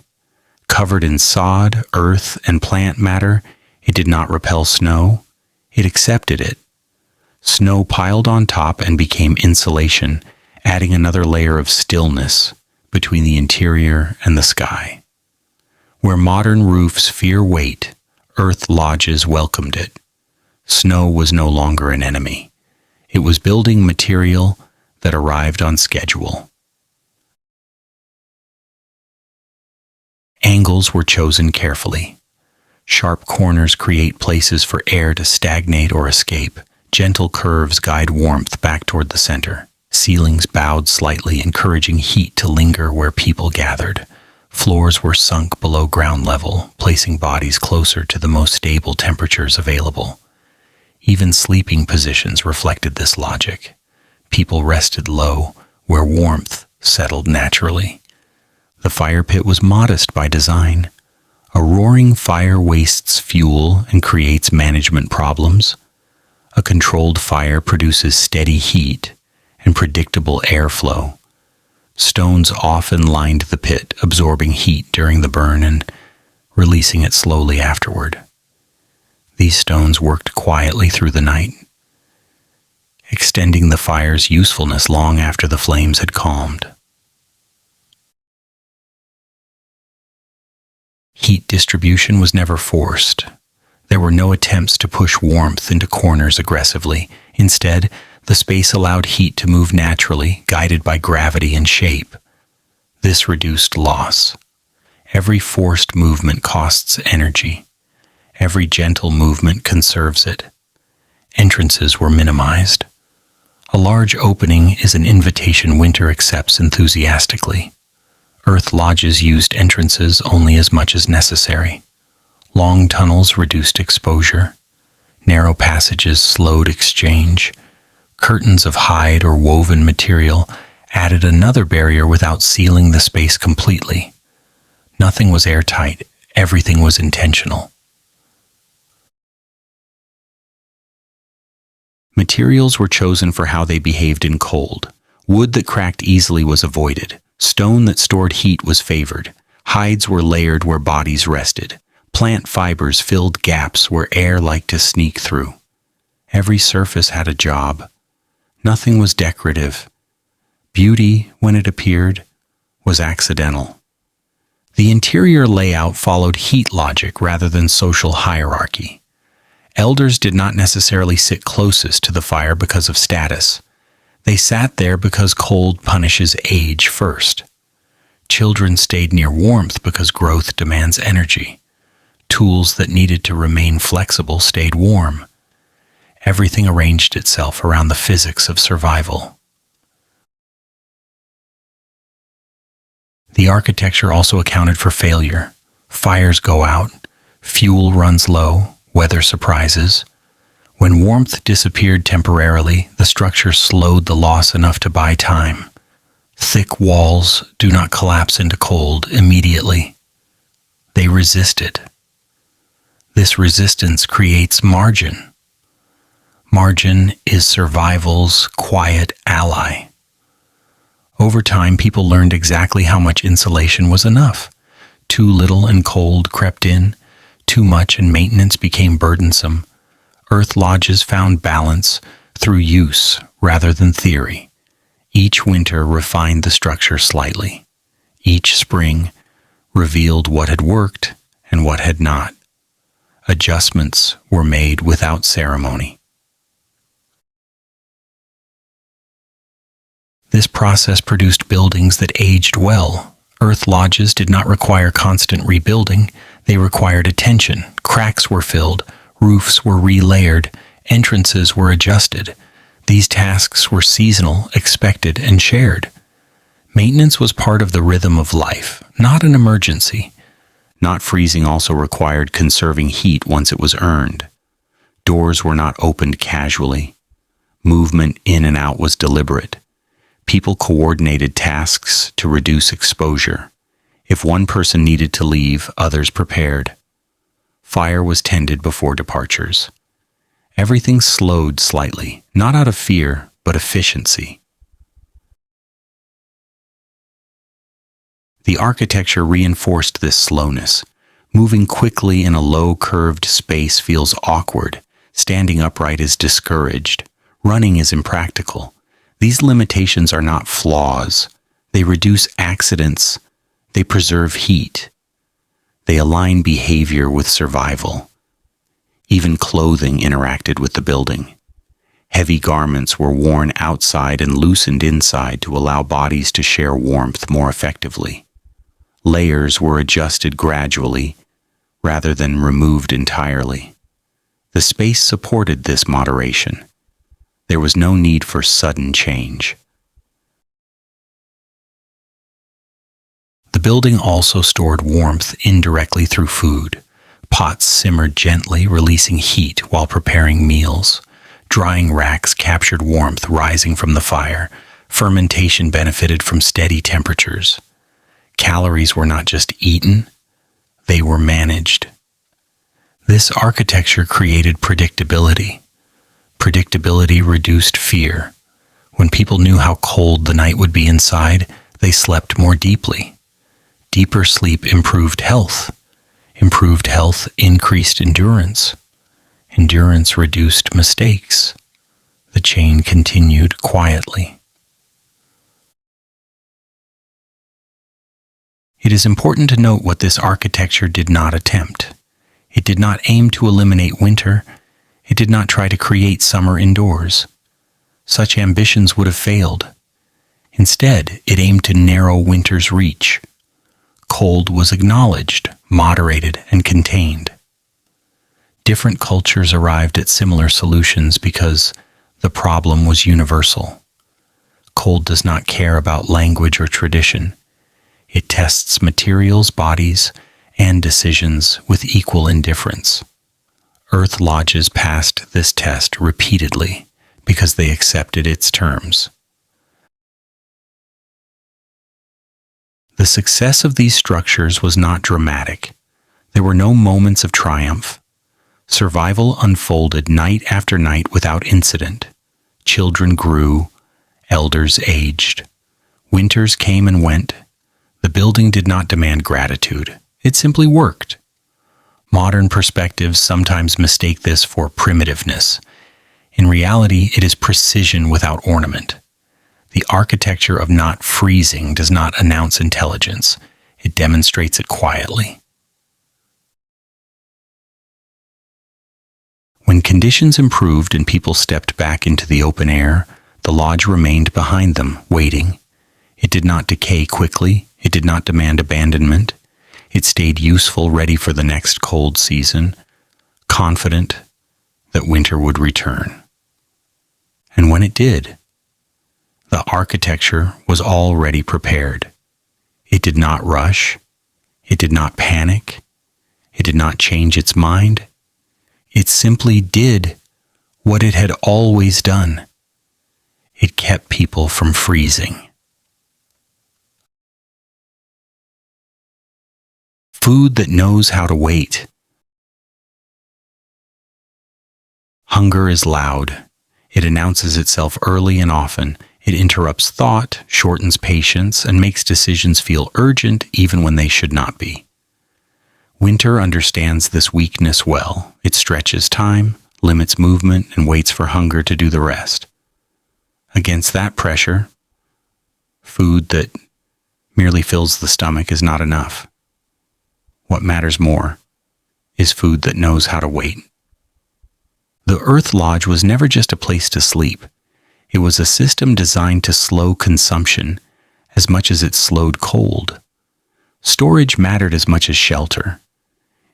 Covered in sod, earth, and plant matter, it did not repel snow. It accepted it. Snow piled on top and became insulation, adding another layer of stillness between the interior and the sky. Where modern roofs fear weight, earth lodges welcomed it. Snow was no longer an enemy. It was building material that arrived on schedule. Angles were chosen carefully. Sharp corners create places for air to stagnate or escape. Gentle curves guide warmth back toward the center. Ceilings bowed slightly, encouraging heat to linger where people gathered. Floors were sunk below ground level, placing bodies closer to the most stable temperatures available. Even sleeping positions reflected this logic. People rested low, where warmth settled naturally. The fire pit was modest by design. A roaring fire wastes fuel and creates management problems. A controlled fire produces steady heat and predictable airflow. Stones often lined the pit, absorbing heat during the burn and releasing it slowly afterward. These stones worked quietly through the night, extending the fire's usefulness long after the flames had calmed. Heat distribution was never forced. There were no attempts to push warmth into corners aggressively. Instead, the space allowed heat to move naturally, guided by gravity and shape. This reduced loss. Every forced movement costs energy. Every gentle movement conserves it. Entrances were minimized. A large opening is an invitation winter accepts enthusiastically. Earth lodges used entrances only as much as necessary. Long tunnels reduced exposure. Narrow passages slowed exchange. Curtains of hide or woven material added another barrier without sealing the space completely. Nothing was airtight. Everything was intentional. Materials were chosen for how they behaved in cold. Wood that cracked easily was avoided. Stone that stored heat was favored. Hides were layered where bodies rested. Plant fibers filled gaps where air liked to sneak through. Every surface had a job. Nothing was decorative. Beauty, when it appeared, was accidental. The interior layout followed heat logic rather than social hierarchy. Elders did not necessarily sit closest to the fire because of status. They sat there because cold punishes age first. Children stayed near warmth because growth demands energy. Tools that needed to remain flexible stayed warm. Everything arranged itself around the physics of survival. The architecture also accounted for failure. Fires go out, fuel runs low, weather surprises. When warmth disappeared temporarily, the structure slowed the loss enough to buy time. Thick walls do not collapse into cold immediately. They resisted. This resistance creates margin. Margin is survival's quiet ally. Over time, people learned exactly how much insulation was enough. Too little and cold crept in. Too much and maintenance became burdensome. Earth lodges found balance through use rather than theory. Each winter refined the structure slightly. Each spring revealed what had worked and what had not. Adjustments were made without ceremony. This process produced buildings that aged well. Earth lodges did not require constant rebuilding. They required attention. Cracks were filled. Roofs were relayered. Entrances were adjusted. These tasks were seasonal, expected, and shared. Maintenance was part of the rhythm of life, not an emergency. Not freezing also required conserving heat once it was earned. Doors were not opened casually. Movement in and out was deliberate. People coordinated tasks to reduce exposure. If one person needed to leave, others prepared. Fire was tended before departures. Everything slowed slightly, not out of fear, but efficiency. The architecture reinforced this slowness. Moving quickly in a low-curved space feels awkward. Standing upright is discouraged. Running is impractical. These limitations are not flaws. They reduce accidents. They preserve heat. They align behavior with survival. Even clothing interacted with the building. Heavy garments were worn outside and loosened inside to allow bodies to share warmth more effectively. Layers were adjusted gradually rather than removed entirely. The space supported this moderation. There was no need for sudden change. The building also stored warmth indirectly through food. Pots simmered gently, releasing heat while preparing meals. Drying racks captured warmth rising from the fire. Fermentation benefited from steady temperatures. Calories were not just eaten, they were managed. This architecture created predictability. Predictability reduced fear. When people knew how cold the night would be inside, they slept more deeply. Deeper sleep improved health. Improved health increased endurance. Endurance reduced mistakes. The chain continued quietly. It is important to note what this architecture did not attempt. It did not aim to eliminate winter. It did not try to create summer indoors. Such ambitions would have failed. Instead, it aimed to narrow winter's reach. Cold was acknowledged, moderated, and contained. Different cultures arrived at similar solutions because the problem was universal. Cold does not care about language or tradition. It tests materials, bodies, and decisions with equal indifference. Earth lodges passed this test repeatedly because they accepted its terms. The success of these structures was not dramatic. There were no moments of triumph. Survival unfolded night after night without incident. Children grew, elders aged. Winters came and went. The building did not demand gratitude. It simply worked. Modern perspectives sometimes mistake this for primitiveness. In reality, it is precision without ornament. The architecture of not freezing does not announce intelligence. It demonstrates it quietly. When conditions improved and people stepped back into the open air, the lodge remained behind them, waiting. It did not decay quickly. It did not demand abandonment. It stayed useful, ready for the next cold season, confident that winter would return. And when it did, the architecture was already prepared. It did not rush. It did not panic. It did not change its mind. It simply did what it had always done. It kept people from freezing. Food that knows how to wait. Hunger is loud. It announces itself early and often. It interrupts thought, shortens patience, and makes decisions feel urgent even when they should not be. Winter understands this weakness well. It stretches time, limits movement, and waits for hunger to do the rest. Against that pressure, food that merely fills the stomach is not enough. What matters more is food that knows how to wait. The Earth Lodge was never just a place to sleep. It was a system designed to slow consumption as much as it slowed cold. Storage mattered as much as shelter.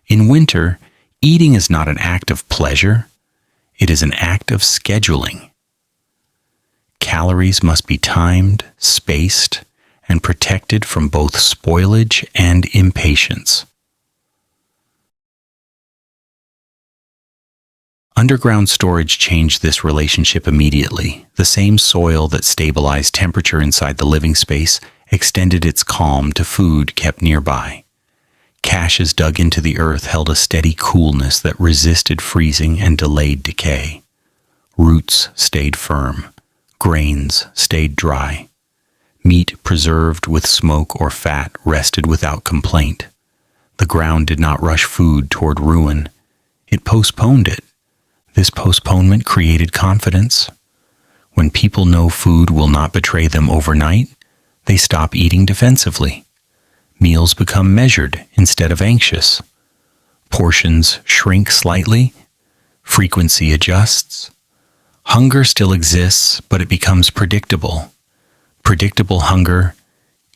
In winter, eating is not an act of pleasure. It is an act of scheduling. Calories must be timed, spaced, and protected from both spoilage and impatience. Underground storage changed this relationship immediately. The same soil that stabilized temperature inside the living space extended its calm to food kept nearby. Caches dug into the earth held a steady coolness that resisted freezing and delayed decay. Roots stayed firm. Grains stayed dry. Meat preserved with smoke or fat rested without complaint. The ground did not rush food toward ruin. It postponed it. This postponement created confidence. When people know food will not betray them overnight, they stop eating defensively. Meals become measured instead of anxious. Portions shrink slightly. Frequency adjusts. Hunger still exists, but it becomes predictable. Predictable hunger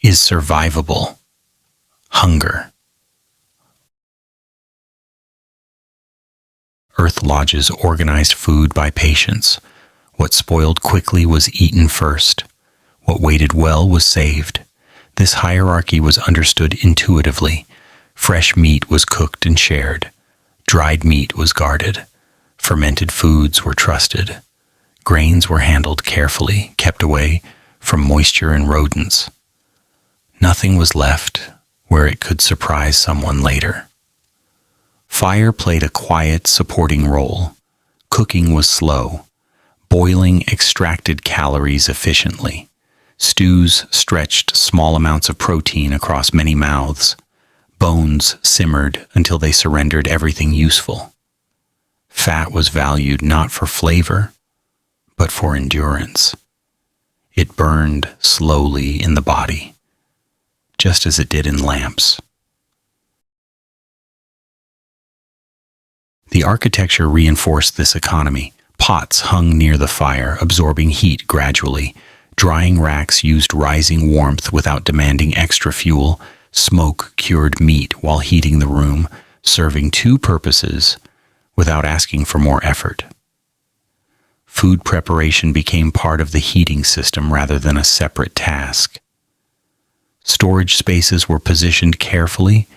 is survivable hunger. Earth lodges organized food by patience. What spoiled quickly was eaten first. What waited well was saved. This hierarchy was understood intuitively. Fresh meat was cooked and shared. Dried meat was guarded. Fermented foods were trusted. Grains were handled carefully, kept away from moisture and rodents. Nothing was left where it could surprise someone later. Fire played a quiet, supporting role. Cooking was slow. Boiling extracted calories efficiently. Stews stretched small amounts of protein across many mouths. Bones simmered until they surrendered everything useful. Fat was valued not for flavor, but for endurance. It burned slowly in the body, just as it did in lamps. The architecture reinforced this economy. Pots hung near the fire, absorbing heat gradually. Drying racks used rising warmth without demanding extra fuel. Smoke cured meat while heating the room, serving two purposes without asking for more effort. Food preparation became part of the heating system rather than a separate task. Storage spaces were positioned carefully,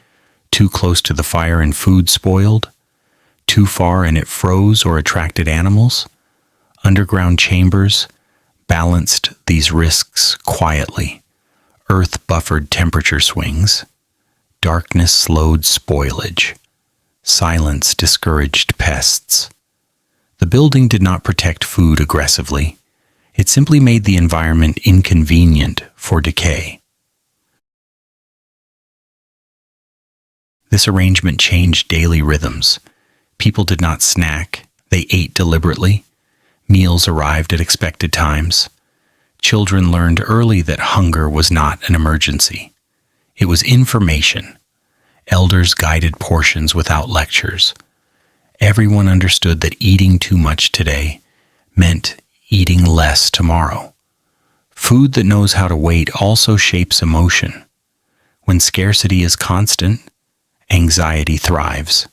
too close to the fire and food spoiled, too far and it froze or attracted animals. Underground chambers balanced these risks quietly. Earth buffered temperature swings. Darkness slowed spoilage. Silence discouraged pests. The building did not protect food aggressively. It simply made the environment inconvenient for decay. This arrangement changed daily rhythms. People did not snack, they ate deliberately. Meals arrived at expected times. Children learned early that hunger was not an emergency. It was information. Elders guided portions without lectures. Everyone understood that eating too much today meant eating less tomorrow. Food that knows how to wait also shapes emotion. When scarcity is constant, anxiety thrives.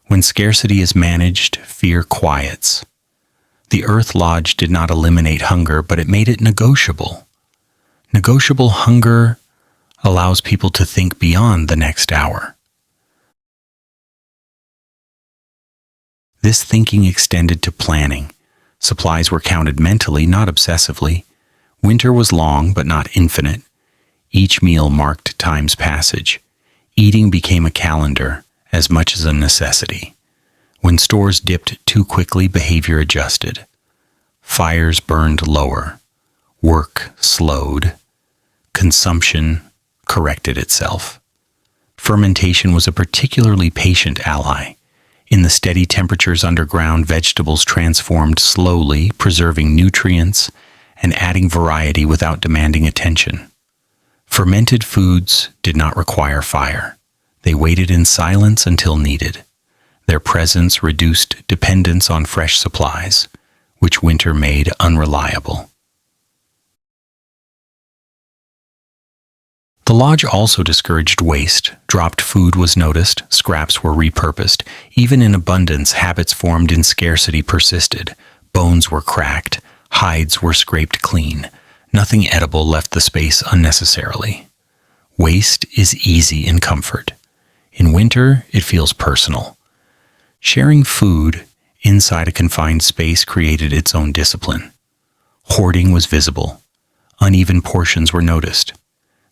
When scarcity is managed, fear quiets. The Earth Lodge did not eliminate hunger, but it made it negotiable. Negotiable hunger allows people to think beyond the next hour. This thinking extended to planning. Supplies were counted mentally, not obsessively. Winter was long, but not infinite. Each meal marked time's passage. Eating became a calendar, as much as a necessity. When stores dipped too quickly, behavior adjusted. Fires burned lower. Work slowed. Consumption corrected itself. Fermentation was a particularly patient ally. In the steady temperatures underground, vegetables transformed slowly, preserving nutrients and adding variety without demanding attention. Fermented foods did not require fire. They waited in silence until needed. Their presence reduced dependence on fresh supplies, which winter made unreliable. The lodge also discouraged waste. Dropped food was noticed, scraps were repurposed. Even in abundance, habits formed in scarcity persisted. Bones were cracked, hides were scraped clean. Nothing edible left the space unnecessarily. Waste is easy in comfort. In winter, it feels personal. Sharing food inside a confined space created its own discipline. Hoarding was visible. Uneven portions were noticed.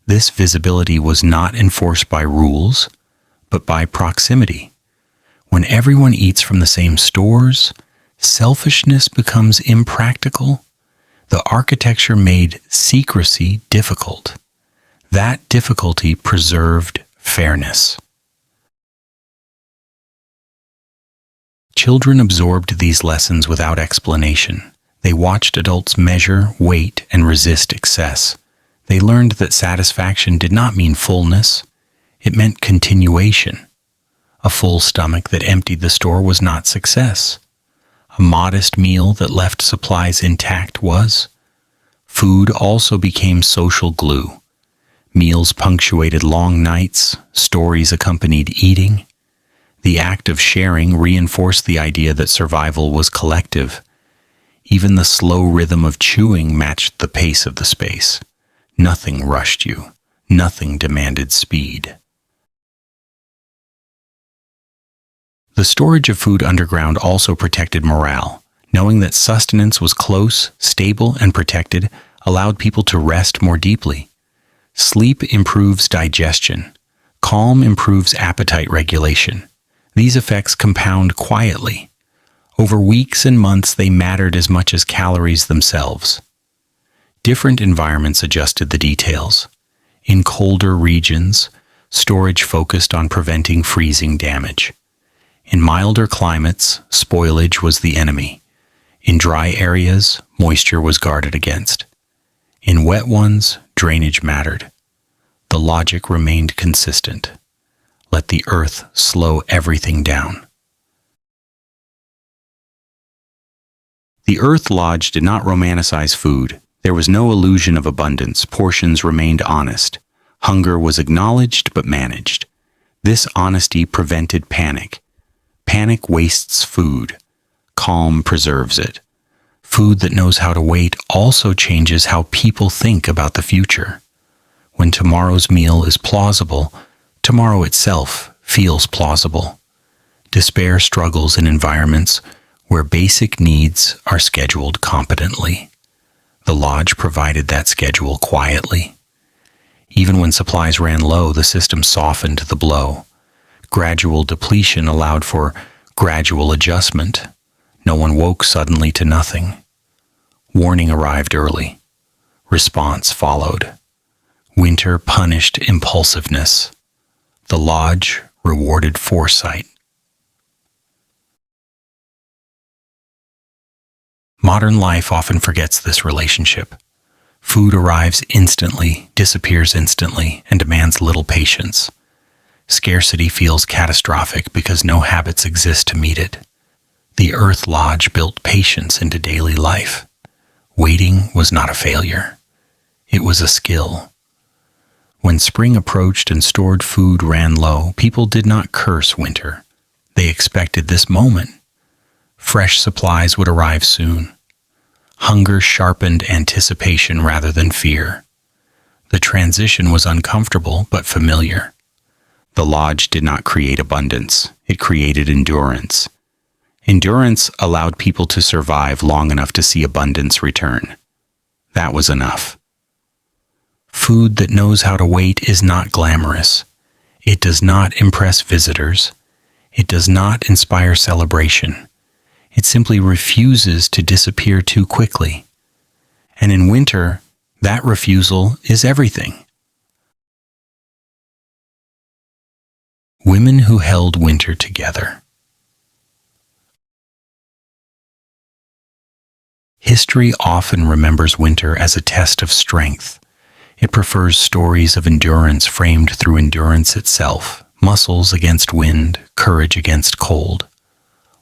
This visibility was not enforced by rules, but by proximity. When everyone eats from the same stores, selfishness becomes impractical. The architecture made secrecy difficult. That difficulty preserved fairness. Children absorbed these lessons without explanation. They watched adults measure, weight, and resist excess. They learned that satisfaction did not mean fullness. It meant continuation. A full stomach that emptied the store was not success. A modest meal that left supplies intact was. Food also became social glue. Meals punctuated long nights, stories accompanied eating. The act of sharing reinforced the idea that survival was collective. Even the slow rhythm of chewing matched the pace of the space. Nothing rushed you. Nothing demanded speed. The storage of food underground also protected morale. Knowing that sustenance was close, stable, and protected allowed people to rest more deeply. Sleep improves digestion. Calm improves appetite regulation. These effects compound quietly. Over weeks and months, they mattered as much as calories themselves. Different environments adjusted the details. In colder regions, storage focused on preventing freezing damage. In milder climates, spoilage was the enemy. In dry areas, moisture was guarded against. In wet ones, drainage mattered. The logic remained consistent. Let the earth slow everything down. The Earth Lodge did not romanticize food. There was no illusion of abundance. Portions remained honest. Hunger was acknowledged but managed. This honesty prevented panic. Panic wastes food. Calm preserves it. Food that knows how to wait also changes how people think about the future. When tomorrow's meal is plausible, tomorrow itself feels plausible. Despair struggles in environments where basic needs are scheduled competently. The lodge provided that schedule quietly. Even when supplies ran low, the system softened the blow. Gradual depletion allowed for gradual adjustment. No one woke suddenly to nothing. Warning arrived early. Response followed. Winter punished impulsiveness. The lodge rewarded foresight. Modern life often forgets this relationship. Food arrives instantly, disappears instantly, and demands little patience. Scarcity feels catastrophic because no habits exist to meet it. The Earth Lodge built patience into daily life. Waiting was not a failure. It was a skill. When spring approached and stored food ran low, people did not curse winter. They expected this moment. Fresh supplies would arrive soon. Hunger sharpened anticipation rather than fear. The transition was uncomfortable but familiar. The lodge did not create abundance. It created endurance. Endurance allowed people to survive long enough to see abundance return. That was enough. Food that knows how to wait is not glamorous. It does not impress visitors. It does not inspire celebration. It simply refuses to disappear too quickly. And in winter, that refusal is everything. Women who held winter together. History often remembers winter as a test of strength. It prefers stories of endurance framed through endurance itself, muscles against wind, courage against cold.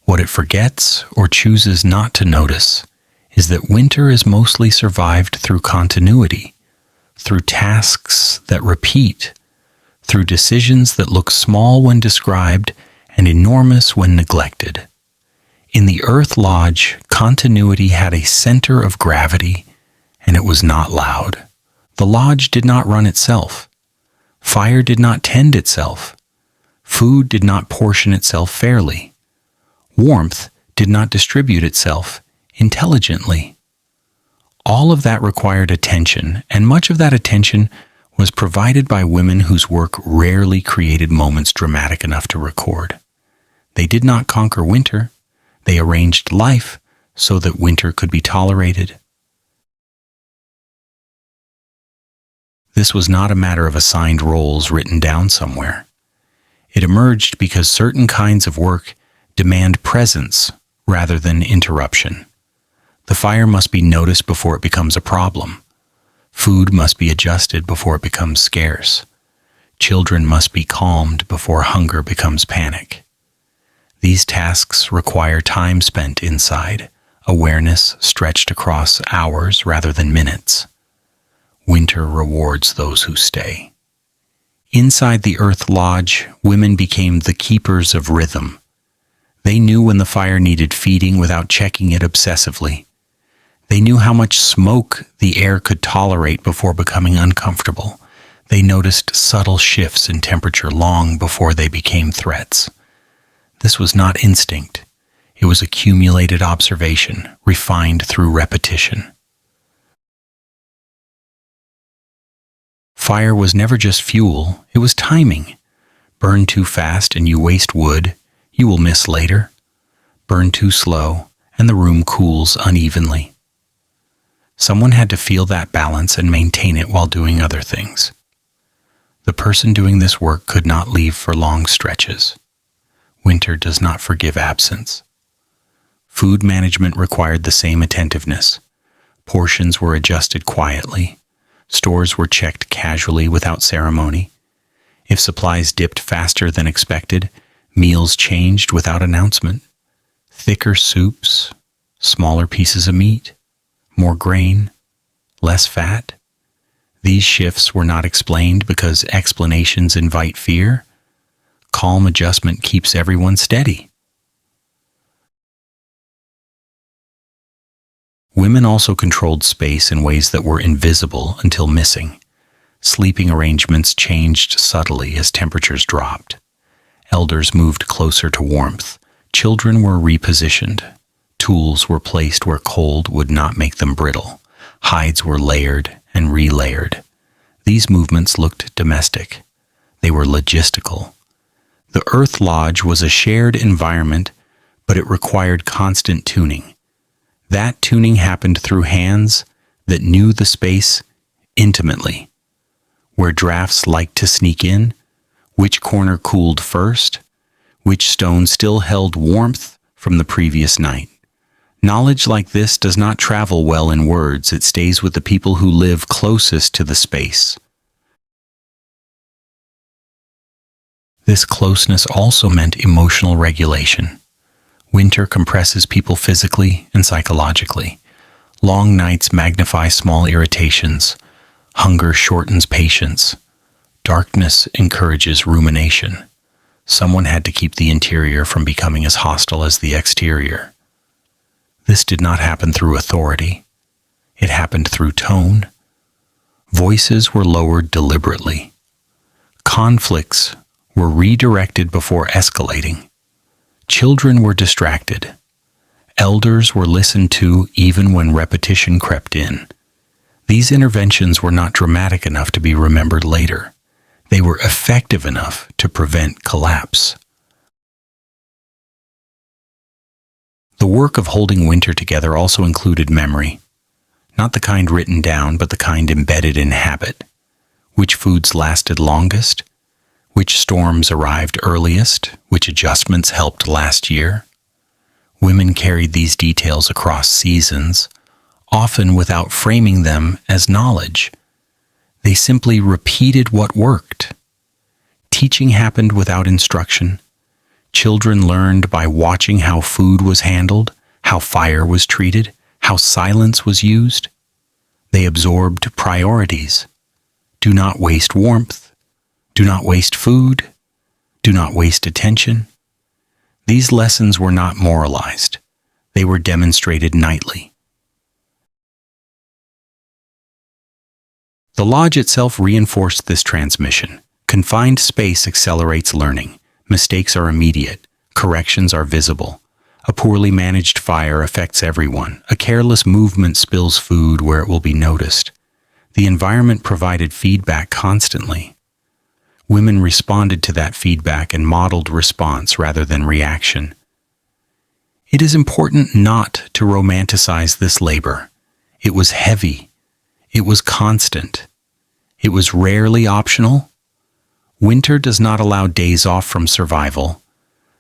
What it forgets or chooses not to notice is that winter is mostly survived through continuity, through tasks that repeat, through decisions that look small when described and enormous when neglected. In the Earth Lodge, continuity had a center of gravity, and it was not loud. The lodge did not run itself. Fire did not tend itself. Food did not portion itself fairly. Warmth did not distribute itself intelligently. All of that required attention, and much of that attention was provided by women whose work rarely created moments dramatic enough to record. They did not conquer winter. They arranged life so that winter could be tolerated. This was not a matter of assigned roles written down somewhere. It emerged because certain kinds of work demand presence rather than interruption. The fire must be noticed before it becomes a problem. Food must be adjusted before it becomes scarce. Children must be calmed before hunger becomes panic. These tasks require time spent inside, awareness stretched across hours rather than minutes. Winter rewards those who stay. Inside the Earth Lodge, women became the keepers of rhythm. They knew when the fire needed feeding without checking it obsessively. They knew how much smoke the air could tolerate before becoming uncomfortable. They noticed subtle shifts in temperature long before they became threats. This was not instinct. It was accumulated observation, refined through repetition. Fire was never just fuel, it was timing. Burn too fast and you waste wood, you will miss later. Burn too slow, and the room cools unevenly. Someone had to feel that balance and maintain it while doing other things. The person doing this work could not leave for long stretches. Winter does not forgive absence. Food management required the same attentiveness. Portions were adjusted quietly. Stores were checked casually without ceremony. If supplies dipped faster than expected, meals changed without announcement. Thicker soups, smaller pieces of meat, more grain, less fat. These shifts were not explained because explanations invite fear. Calm adjustment keeps everyone steady. Women also controlled space in ways that were invisible until missing. Sleeping arrangements changed subtly as temperatures dropped. Elders moved closer to warmth. Children were repositioned. Tools were placed where cold would not make them brittle. Hides were layered and relayered. These movements looked domestic. They were logistical. The Earth Lodge was a shared environment, but it required constant tuning. That tuning happened through hands that knew the space intimately. Where drafts liked to sneak in, which corner cooled first, which stone still held warmth from the previous night. Knowledge like this does not travel well in words. It stays with the people who live closest to the space. This closeness also meant emotional regulation. Winter compresses people physically and psychologically. Long nights magnify small irritations. Hunger shortens patience. Darkness encourages rumination. Someone had to keep the interior from becoming as hostile as the exterior. This did not happen through authority. It happened through tone. Voices were lowered deliberately. Conflicts were redirected before escalating. Children were distracted. Elders were listened to even when repetition crept in. These interventions were not dramatic enough to be remembered later. They were effective enough to prevent collapse. The work of holding winter together also included memory, not the kind written down, but the kind embedded in habit. Which foods lasted longest? Which storms arrived earliest? Which adjustments helped last year? Women carried these details across seasons, often without framing them as knowledge. They simply repeated what worked. Teaching happened without instruction. Children learned by watching how food was handled, how fire was treated, how silence was used. They absorbed priorities. Do not waste warmth. Do not waste food. Do not waste attention. These lessons were not moralized. They were demonstrated nightly. The lodge itself reinforced this transmission. Confined space accelerates learning. Mistakes are immediate. Corrections are visible. A poorly managed fire affects everyone. A careless movement spills food where it will be noticed. The environment provided feedback constantly. Women responded to that feedback and modeled response rather than reaction. It is important not to romanticize this labor. It was heavy. It was constant. It was rarely optional. Winter does not allow days off from survival.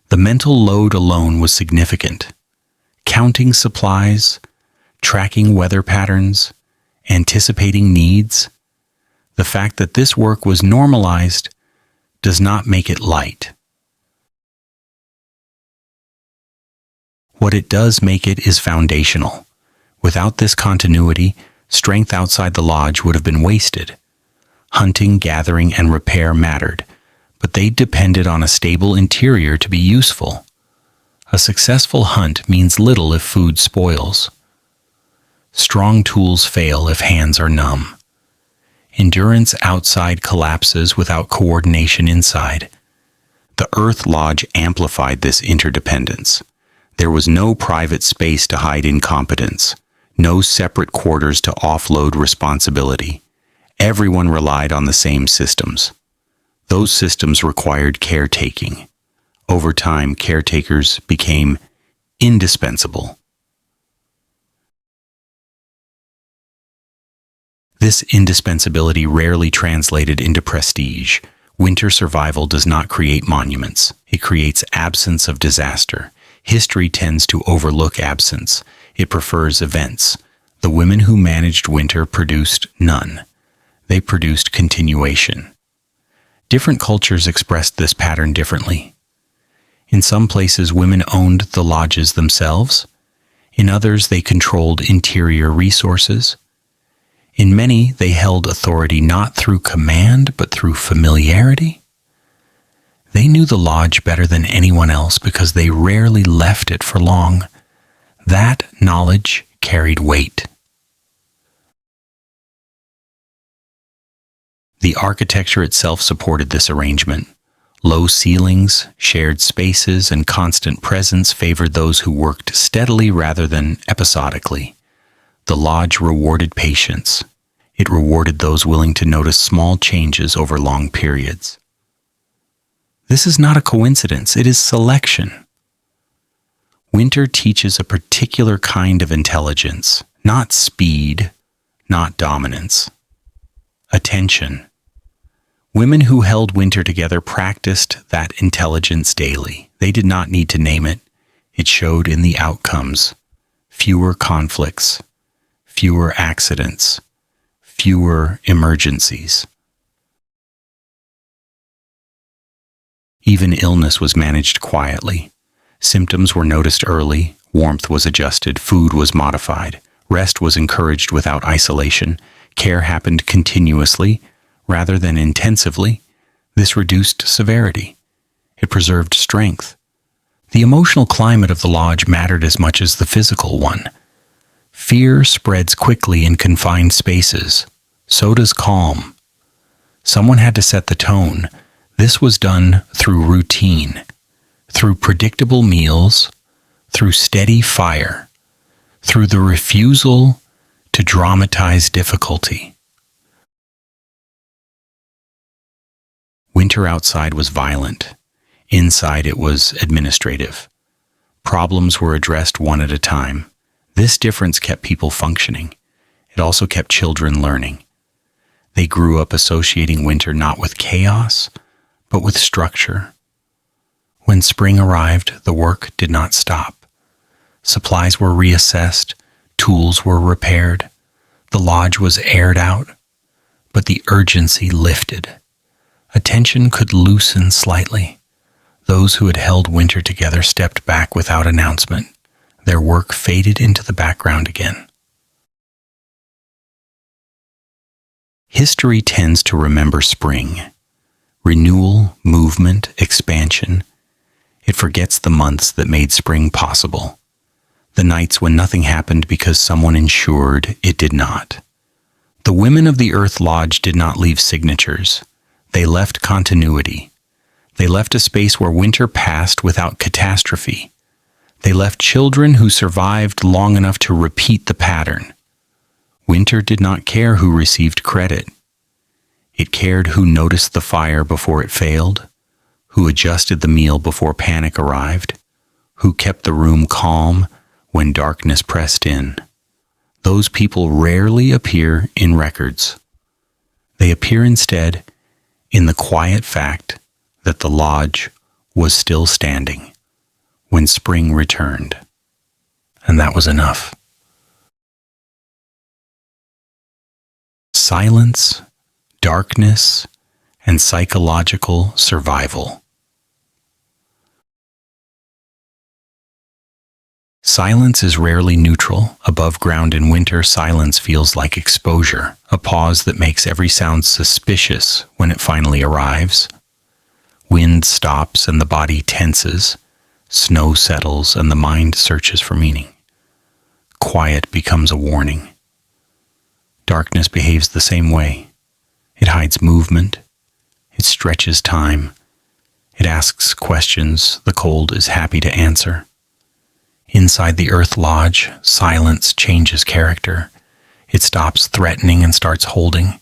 The mental load alone was significant. Counting supplies, tracking weather patterns, anticipating needs. The fact that this work was normalized does not make it light. What it does make it is foundational. Without this continuity, strength outside the lodge would have been wasted. Hunting, gathering, and repair mattered, but they depended on a stable interior to be useful. A successful hunt means little if food spoils. Strong tools fail if hands are numb. Endurance outside collapses without coordination inside. The Earth Lodge amplified this interdependence. There was no private space to hide incompetence, no separate quarters to offload responsibility. Everyone relied on the same systems. Those systems required caretaking. Over time, caretakers became indispensable. This indispensability rarely translated into prestige. Winter survival does not create monuments. It creates absence of disaster. History tends to overlook absence. It prefers events. The women who managed winter produced none. They produced continuation. Different cultures expressed this pattern differently. In some places, women owned the lodges themselves. In others, they controlled interior resources. In many, they held authority not through command, but through familiarity. They knew the lodge better than anyone else because they rarely left it for long. That knowledge carried weight. The architecture itself supported this arrangement. Low ceilings, shared spaces, and constant presence favored those who worked steadily rather than episodically. The lodge rewarded patience. It rewarded those willing to notice small changes over long periods. This is not a coincidence, it is selection. Winter teaches a particular kind of intelligence, not speed, not dominance. Attention. Women who held winter together practiced that intelligence daily. They did not need to name it. It showed in the outcomes. Fewer conflicts, fewer accidents, fewer emergencies. Even illness was managed quietly. Symptoms were noticed early, warmth was adjusted, food was modified, rest was encouraged without isolation, care happened continuously rather than intensively. This reduced severity. It preserved strength. The emotional climate of the lodge mattered as much as the physical one. Fear spreads quickly in confined spaces. So does calm. Someone had to set the tone. This was done through routine, through predictable meals, through steady fire, through the refusal to dramatize difficulty. Winter outside was violent. Inside it was administrative. Problems were addressed one at a time. This difference kept people functioning. It also kept children learning. They grew up associating winter not with chaos, but with structure. When spring arrived, the work did not stop. Supplies were reassessed, tools were repaired, the lodge was aired out, but the urgency lifted. Attention could loosen slightly. Those who had held winter together stepped back without announcement. Their work faded into the background again. History tends to remember spring. Renewal, movement, expansion. It forgets the months that made spring possible. The nights when nothing happened because someone ensured it did not. The women of the Earth Lodge did not leave signatures. They left continuity. They left a space where winter passed without catastrophe. They left children who survived long enough to repeat the pattern. Winter did not care who received credit. It cared who noticed the fire before it failed, who adjusted the meal before panic arrived, who kept the room calm when darkness pressed in. Those people rarely appear in records. They appear instead in the quiet fact that the lodge was still standing when spring returned. And that was enough. Silence, darkness, and psychological survival. Silence is rarely neutral. Above ground in winter, silence feels like exposure, a pause that makes every sound suspicious when it finally arrives. Wind stops and the body tenses. Snow settles and the mind searches for meaning. Quiet becomes a warning. Darkness behaves the same way. It hides movement. It stretches time. It asks questions the cold is happy to answer. Inside the Earth Lodge, silence changes character. It stops threatening and starts holding.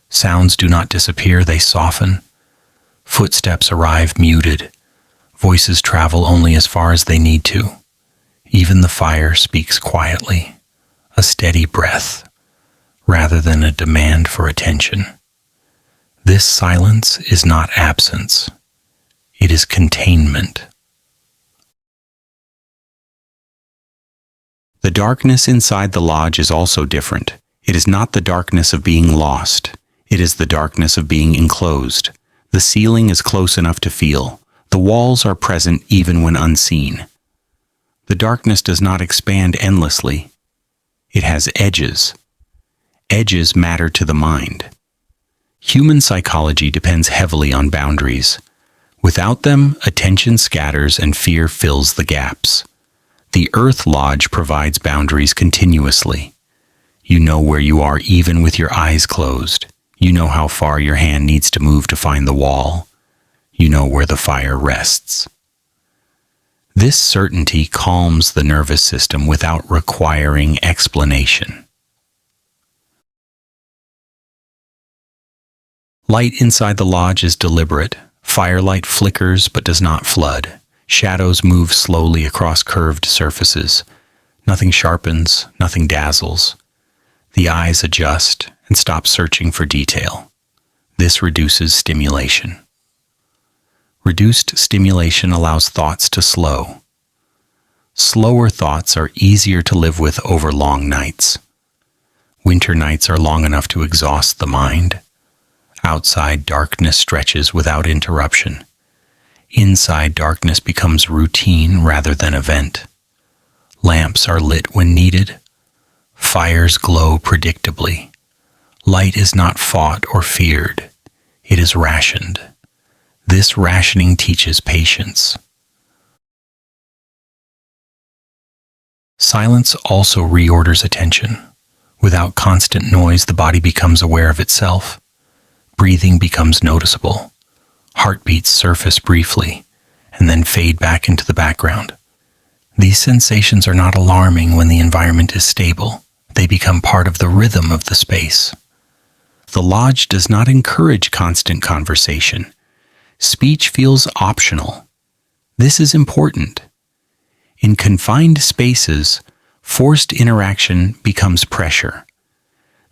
Sounds do not disappear, they soften. Footsteps arrive muted. Voices travel only as far as they need to. Even the fire speaks quietly, a steady breath, rather than a demand for attention. This silence is not absence. It is containment. The darkness inside the lodge is also different. It is not the darkness of being lost. It is the darkness of being enclosed. The ceiling is close enough to feel. The walls are present even when unseen. The darkness does not expand endlessly. It has edges. Edges matter to the mind. Human psychology depends heavily on boundaries. Without them, attention scatters and fear fills the gaps. The Earth Lodge provides boundaries continuously. You know where you are even with your eyes closed. You know how far your hand needs to move to find the wall. You know where the fire rests. This certainty calms the nervous system without requiring explanation. Light inside the lodge is deliberate. Firelight flickers but does not flood. Shadows move slowly across curved surfaces. Nothing sharpens, nothing dazzles. The eyes adjust and stop searching for detail. This reduces stimulation. Reduced stimulation allows thoughts to slow. Slower thoughts are easier to live with over long nights. Winter nights are long enough to exhaust the mind. Outside, darkness stretches without interruption. Inside, darkness becomes routine rather than event. Lamps are lit when needed. Fires glow predictably. Light is not fought or feared. It is rationed. This rationing teaches patience. Silence also reorders attention. Without constant noise, the body becomes aware of itself. Breathing becomes noticeable. Heartbeats surface briefly and then fade back into the background. These sensations are not alarming when the environment is stable. They become part of the rhythm of the space. The lodge does not encourage constant conversation. Speech feels optional. This is important. In confined spaces, forced interaction becomes pressure.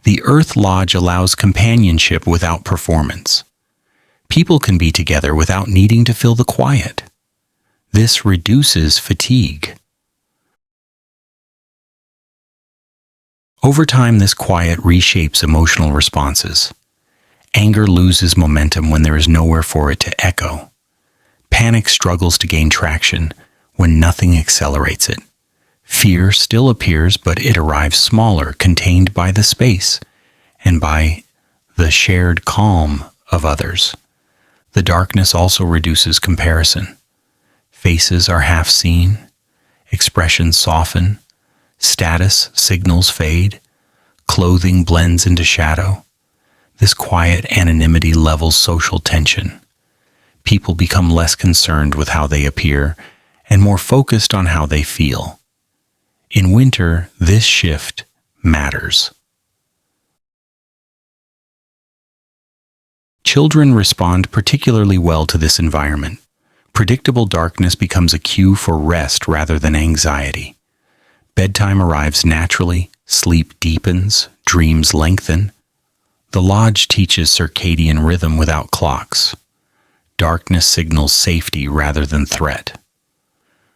The Earth Lodge allows companionship without performance. People can be together without needing to fill the quiet. This reduces fatigue. Over time, this quiet reshapes emotional responses. Anger loses momentum when there is nowhere for it to echo. Panic struggles to gain traction when nothing accelerates it. Fear still appears, but it arrives smaller, contained by the space and by the shared calm of others. The darkness also reduces comparison. Faces are half seen, expressions soften, status signals fade, clothing blends into shadow. This quiet anonymity levels social tension. People become less concerned with how they appear and more focused on how they feel. In winter, this shift matters. Children respond particularly well to this environment. Predictable darkness becomes a cue for rest rather than anxiety. Bedtime arrives naturally, sleep deepens, dreams lengthen. The lodge teaches circadian rhythm without clocks. Darkness signals safety rather than threat.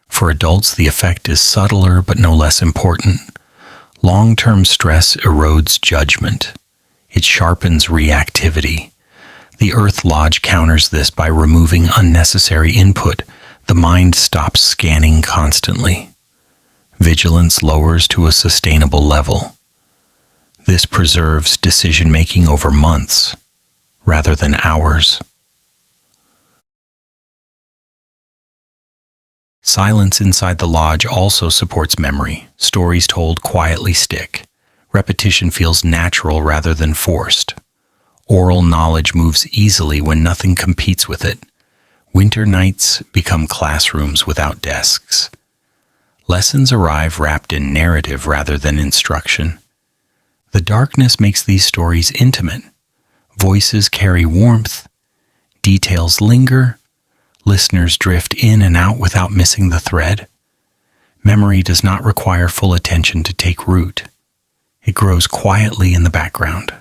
For adults, the effect is subtler but no less important. Long-term stress erodes judgment. It sharpens reactivity. The Earth Lodge counters this by removing unnecessary input. The mind stops scanning constantly. Vigilance lowers to a sustainable level. This preserves decision-making over months rather than hours. Silence inside the lodge also supports memory. Stories told quietly stick. Repetition feels natural rather than forced. Oral knowledge moves easily when nothing competes with it. Winter nights become classrooms without desks. Lessons arrive wrapped in narrative rather than instruction. The darkness makes these stories intimate. Voices carry warmth. Details linger. Listeners drift in and out without missing the thread. Memory does not require full attention to take root. It grows quietly in the background.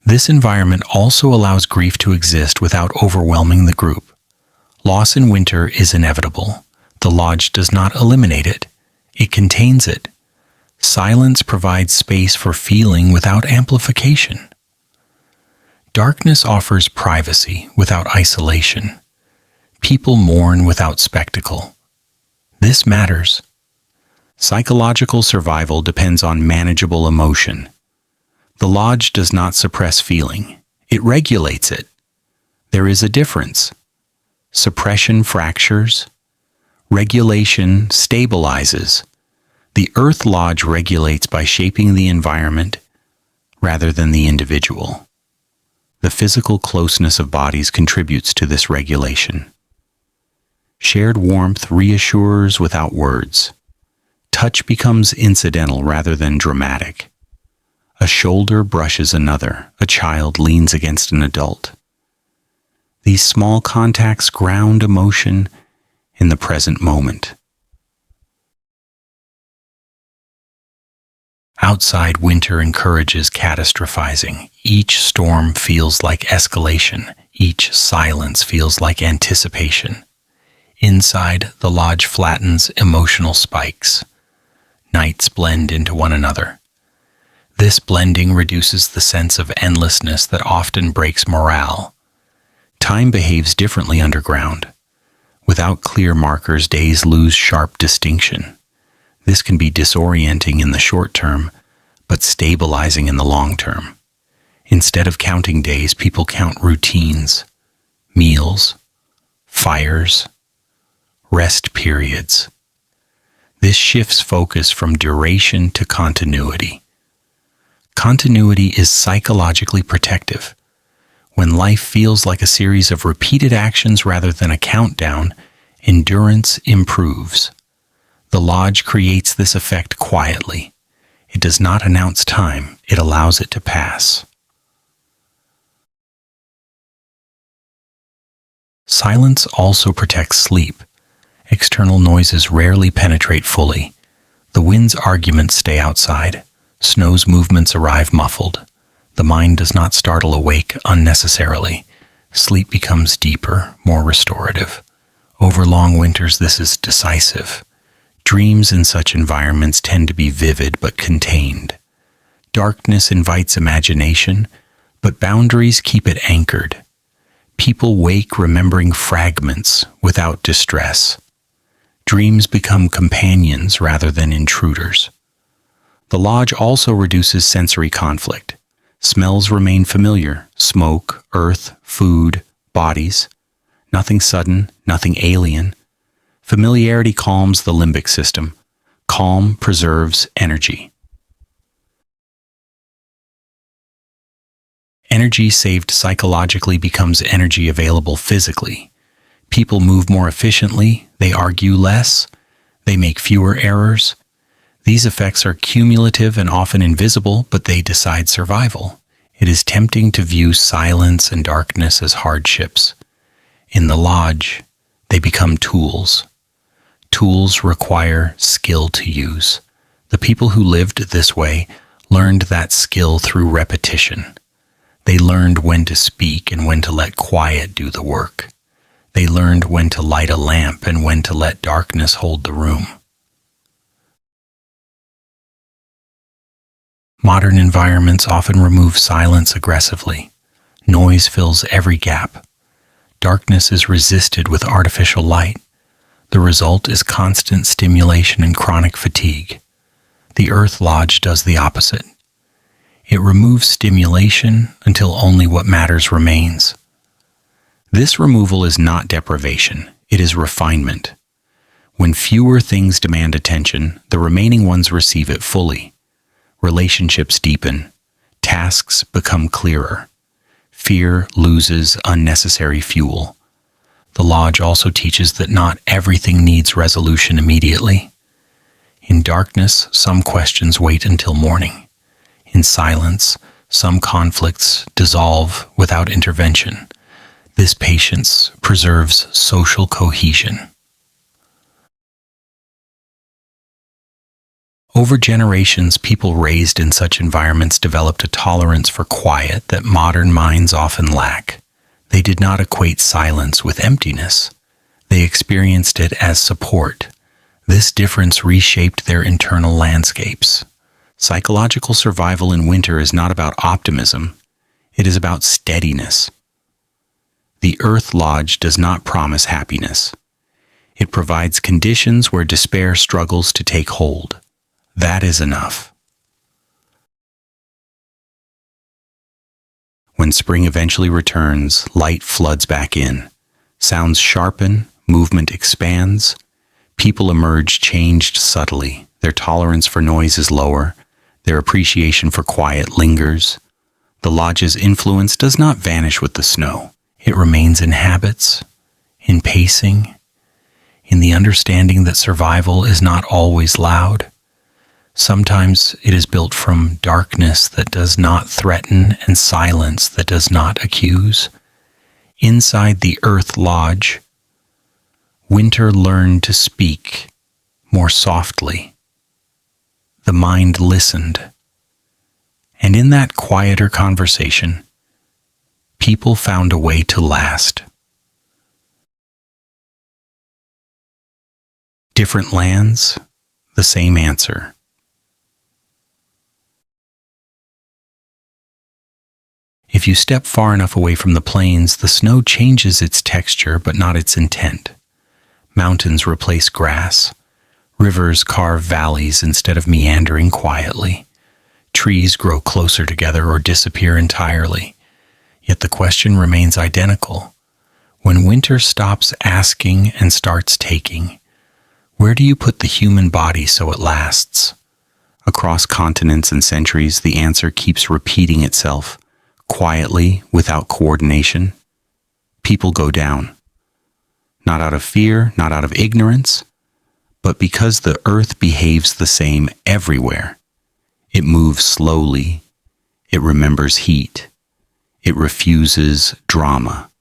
This environment also allows grief to exist without overwhelming the group. Loss in winter is inevitable. The lodge does not eliminate it. It contains it. Silence provides space for feeling without amplification. Darkness offers privacy without isolation. People mourn without spectacle. This matters. Psychological survival depends on manageable emotion. The lodge does not suppress feeling. It regulates it. There is a difference. Suppression fractures. Regulation stabilizes. The Earth Lodge regulates by shaping the environment rather than the individual. The physical closeness of bodies contributes to this regulation. Shared warmth reassures without words. Touch becomes incidental rather than dramatic. A shoulder brushes another. A child leans against an adult. These small contacts ground emotion in the present moment. Outside, winter encourages catastrophizing. Each storm feels like escalation. Each silence feels like anticipation. Inside, the lodge flattens emotional spikes. Nights blend into one another. This blending reduces the sense of endlessness that often breaks morale. Time behaves differently underground. Without clear markers, days lose sharp distinction. This can be disorienting in the short term, but stabilizing in the long term. Instead of counting days, people count routines, meals, fires, rest periods. This shifts focus from duration to continuity. Continuity is psychologically protective. When life feels like a series of repeated actions rather than a countdown, endurance improves. The lodge creates this effect quietly. It does not announce time, it allows it to pass. Silence also protects sleep. External noises rarely penetrate fully. The wind's arguments stay outside. Snow's movements arrive muffled. The mind does not startle awake unnecessarily. Sleep becomes deeper, more restorative. Over long winters, this is decisive. Dreams in such environments tend to be vivid but contained. Darkness invites imagination, but boundaries keep it anchored. People wake remembering fragments without distress. Dreams become companions rather than intruders. The lodge also reduces sensory conflict. Smells remain familiar: smoke, earth, food, bodies. Nothing sudden, nothing alien. Familiarity calms the limbic system. Calm preserves energy. Energy saved psychologically becomes energy available physically. People move more efficiently, they argue less, they make fewer errors. These effects are cumulative and often invisible, but they decide survival. It is tempting to view silence and darkness as hardships. In the lodge, they become tools. Tools require skill to use. The people who lived this way learned that skill through repetition. They learned when to speak and when to let quiet do the work. They learned when to light a lamp and when to let darkness hold the room. Modern environments often remove silence aggressively. Noise fills every gap. Darkness is resisted with artificial light. The result is constant stimulation and chronic fatigue. The Earth Lodge does the opposite. It removes stimulation until only what matters remains. This removal is not deprivation, it is refinement. When fewer things demand attention, the remaining ones receive it fully. Relationships deepen. Tasks become clearer. Fear loses unnecessary fuel. The lodge also teaches that not everything needs resolution immediately. In darkness, some questions wait until morning. In silence, some conflicts dissolve without intervention. This patience preserves social cohesion. Over generations, people raised in such environments developed a tolerance for quiet that modern minds often lack. They did not equate silence with emptiness. They experienced it as support. This difference reshaped their internal landscapes. Psychological survival in winter is not about optimism. It is about steadiness. The Earth Lodge does not promise happiness. It provides conditions where despair struggles to take hold. That is enough. When spring eventually returns, light floods back in. Sounds sharpen, movement expands. People emerge changed subtly, Their tolerance for noise is lower. Their appreciation for quiet lingers. The lodge's influence does not vanish with the snow. It remains in habits, in pacing, in the understanding that survival is not always loud. Sometimes it is built from darkness that does not threaten and silence that does not accuse. Inside the Earth Lodge, winter learned to speak more softly. The mind listened. And in that quieter conversation, people found a way to last. Different lands, the same answer. If you step far enough away from the plains, the snow changes its texture but not its intent. Mountains replace grass. Rivers carve valleys instead of meandering quietly. Trees grow closer together or disappear entirely. Yet the question remains identical. When winter stops asking and starts taking, where do you put the human body so it lasts? Across continents and centuries, the answer keeps repeating itself. Quietly, without coordination, people go down. Not out of fear, not out of ignorance, but because the earth behaves the same everywhere. It moves slowly. It remembers heat. It refuses drama.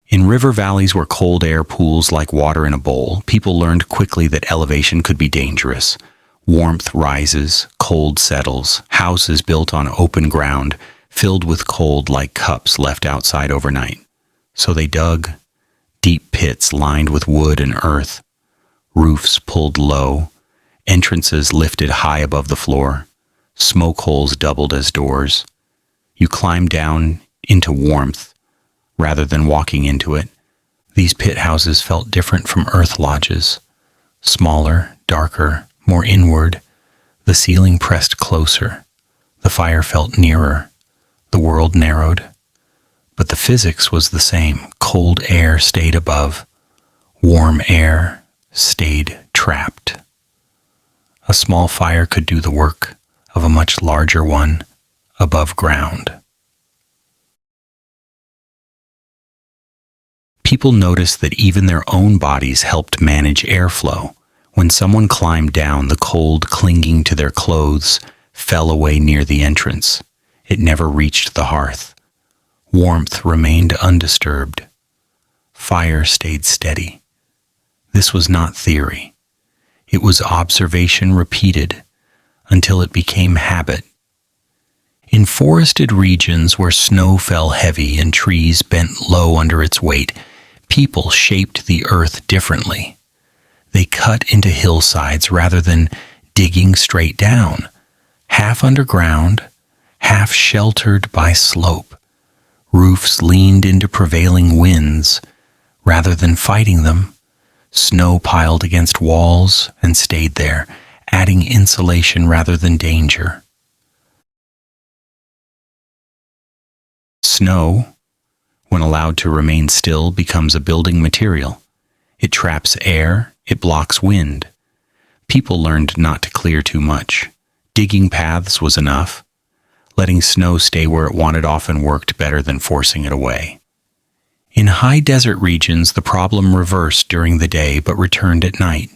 In river valleys where cold air pools like water in a bowl, people learned quickly that elevation could be dangerous. Warmth rises, cold settles, houses built on open ground, filled with cold like cups left outside overnight. So they dug deep pits lined with wood and earth, roofs pulled low, entrances lifted high above the floor, smoke holes doubled as doors. You climb down into warmth rather than walking into it. These pit houses felt different from earth lodges, smaller, darker, more inward. The ceiling pressed closer. The fire felt nearer. The world narrowed. But the physics was the same. Cold air stayed above. Warm air stayed trapped. A small fire could do the work of a much larger one above ground. People noticed that even their own bodies helped manage airflow. When someone climbed down, the cold clinging to their clothes fell away near the entrance. It never reached the hearth. Warmth remained undisturbed. Fire stayed steady. This was not theory. It was observation repeated until it became habit. In forested regions where snow fell heavy and trees bent low under its weight, people shaped the earth differently. They cut into hillsides rather than digging straight down, half underground, half sheltered by slope. Roofs leaned into prevailing winds rather than fighting them. Snow piled against walls and stayed there, adding insulation rather than danger. Snow, when allowed to remain still, becomes a building material. It traps air, it blocks wind. People learned not to clear too much. Digging paths was enough. Letting snow stay where it wanted often worked better than forcing it away. In high desert regions, the problem reversed during the day but returned at night.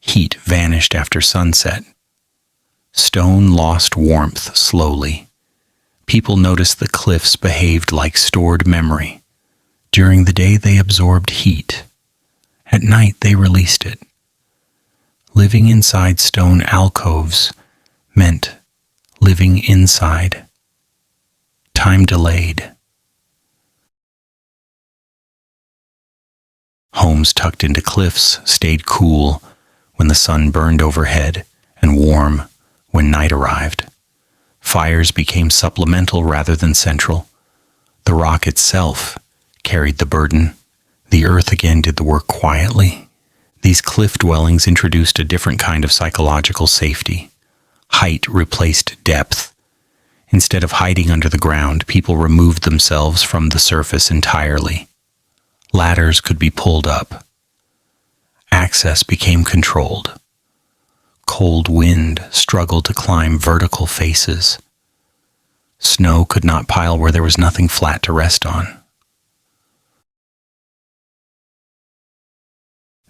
Heat vanished after sunset. Stone lost warmth slowly. People noticed the cliffs behaved like stored memory. During the day, they absorbed heat. At night, they released it. Living inside stone alcoves meant living inside. Time delayed. Homes tucked into cliffs stayed cool when the sun burned overhead and warm when night arrived. Fires became supplemental rather than central. The rock itself carried the burden. The earth again did the work quietly. These cliff dwellings introduced a different kind of psychological safety. Height replaced depth. Instead of hiding under the ground, people removed themselves from the surface entirely. Ladders could be pulled up. Access became controlled. Cold wind struggled to climb vertical faces. Snow could not pile where there was nothing flat to rest on.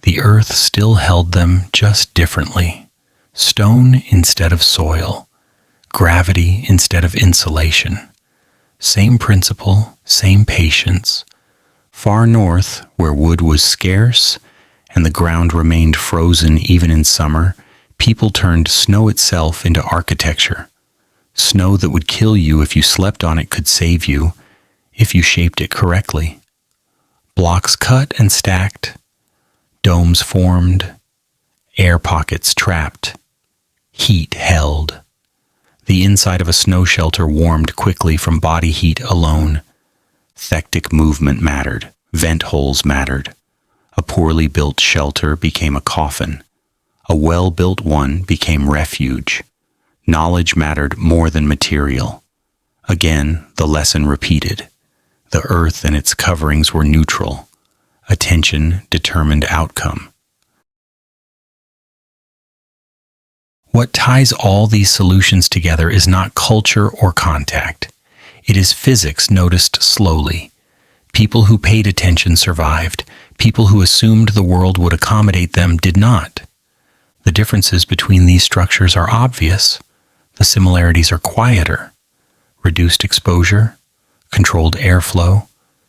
The earth still held them, just differently. Stone instead of soil. Gravity instead of insulation. Same principle, same patience. Far north, where wood was scarce and the ground remained frozen even in summer, people turned snow itself into architecture. Snow that would kill you if you slept on it could save you if you shaped it correctly. Blocks cut and stacked, domes formed, air pockets trapped, heat held. The inside of a snow shelter warmed quickly from body heat alone. Thectic movement mattered, vent holes mattered. A poorly built shelter became a coffin. A well-built one became refuge. Knowledge mattered more than material. Again, the lesson repeated. The earth and its coverings were neutral. Attention determined outcome. What ties all these solutions together is not culture or contact. It is physics noticed slowly. People who paid attention survived. People who assumed the world would accommodate them did not. The differences between these structures are obvious. The similarities are quieter. Reduced exposure, controlled airflow,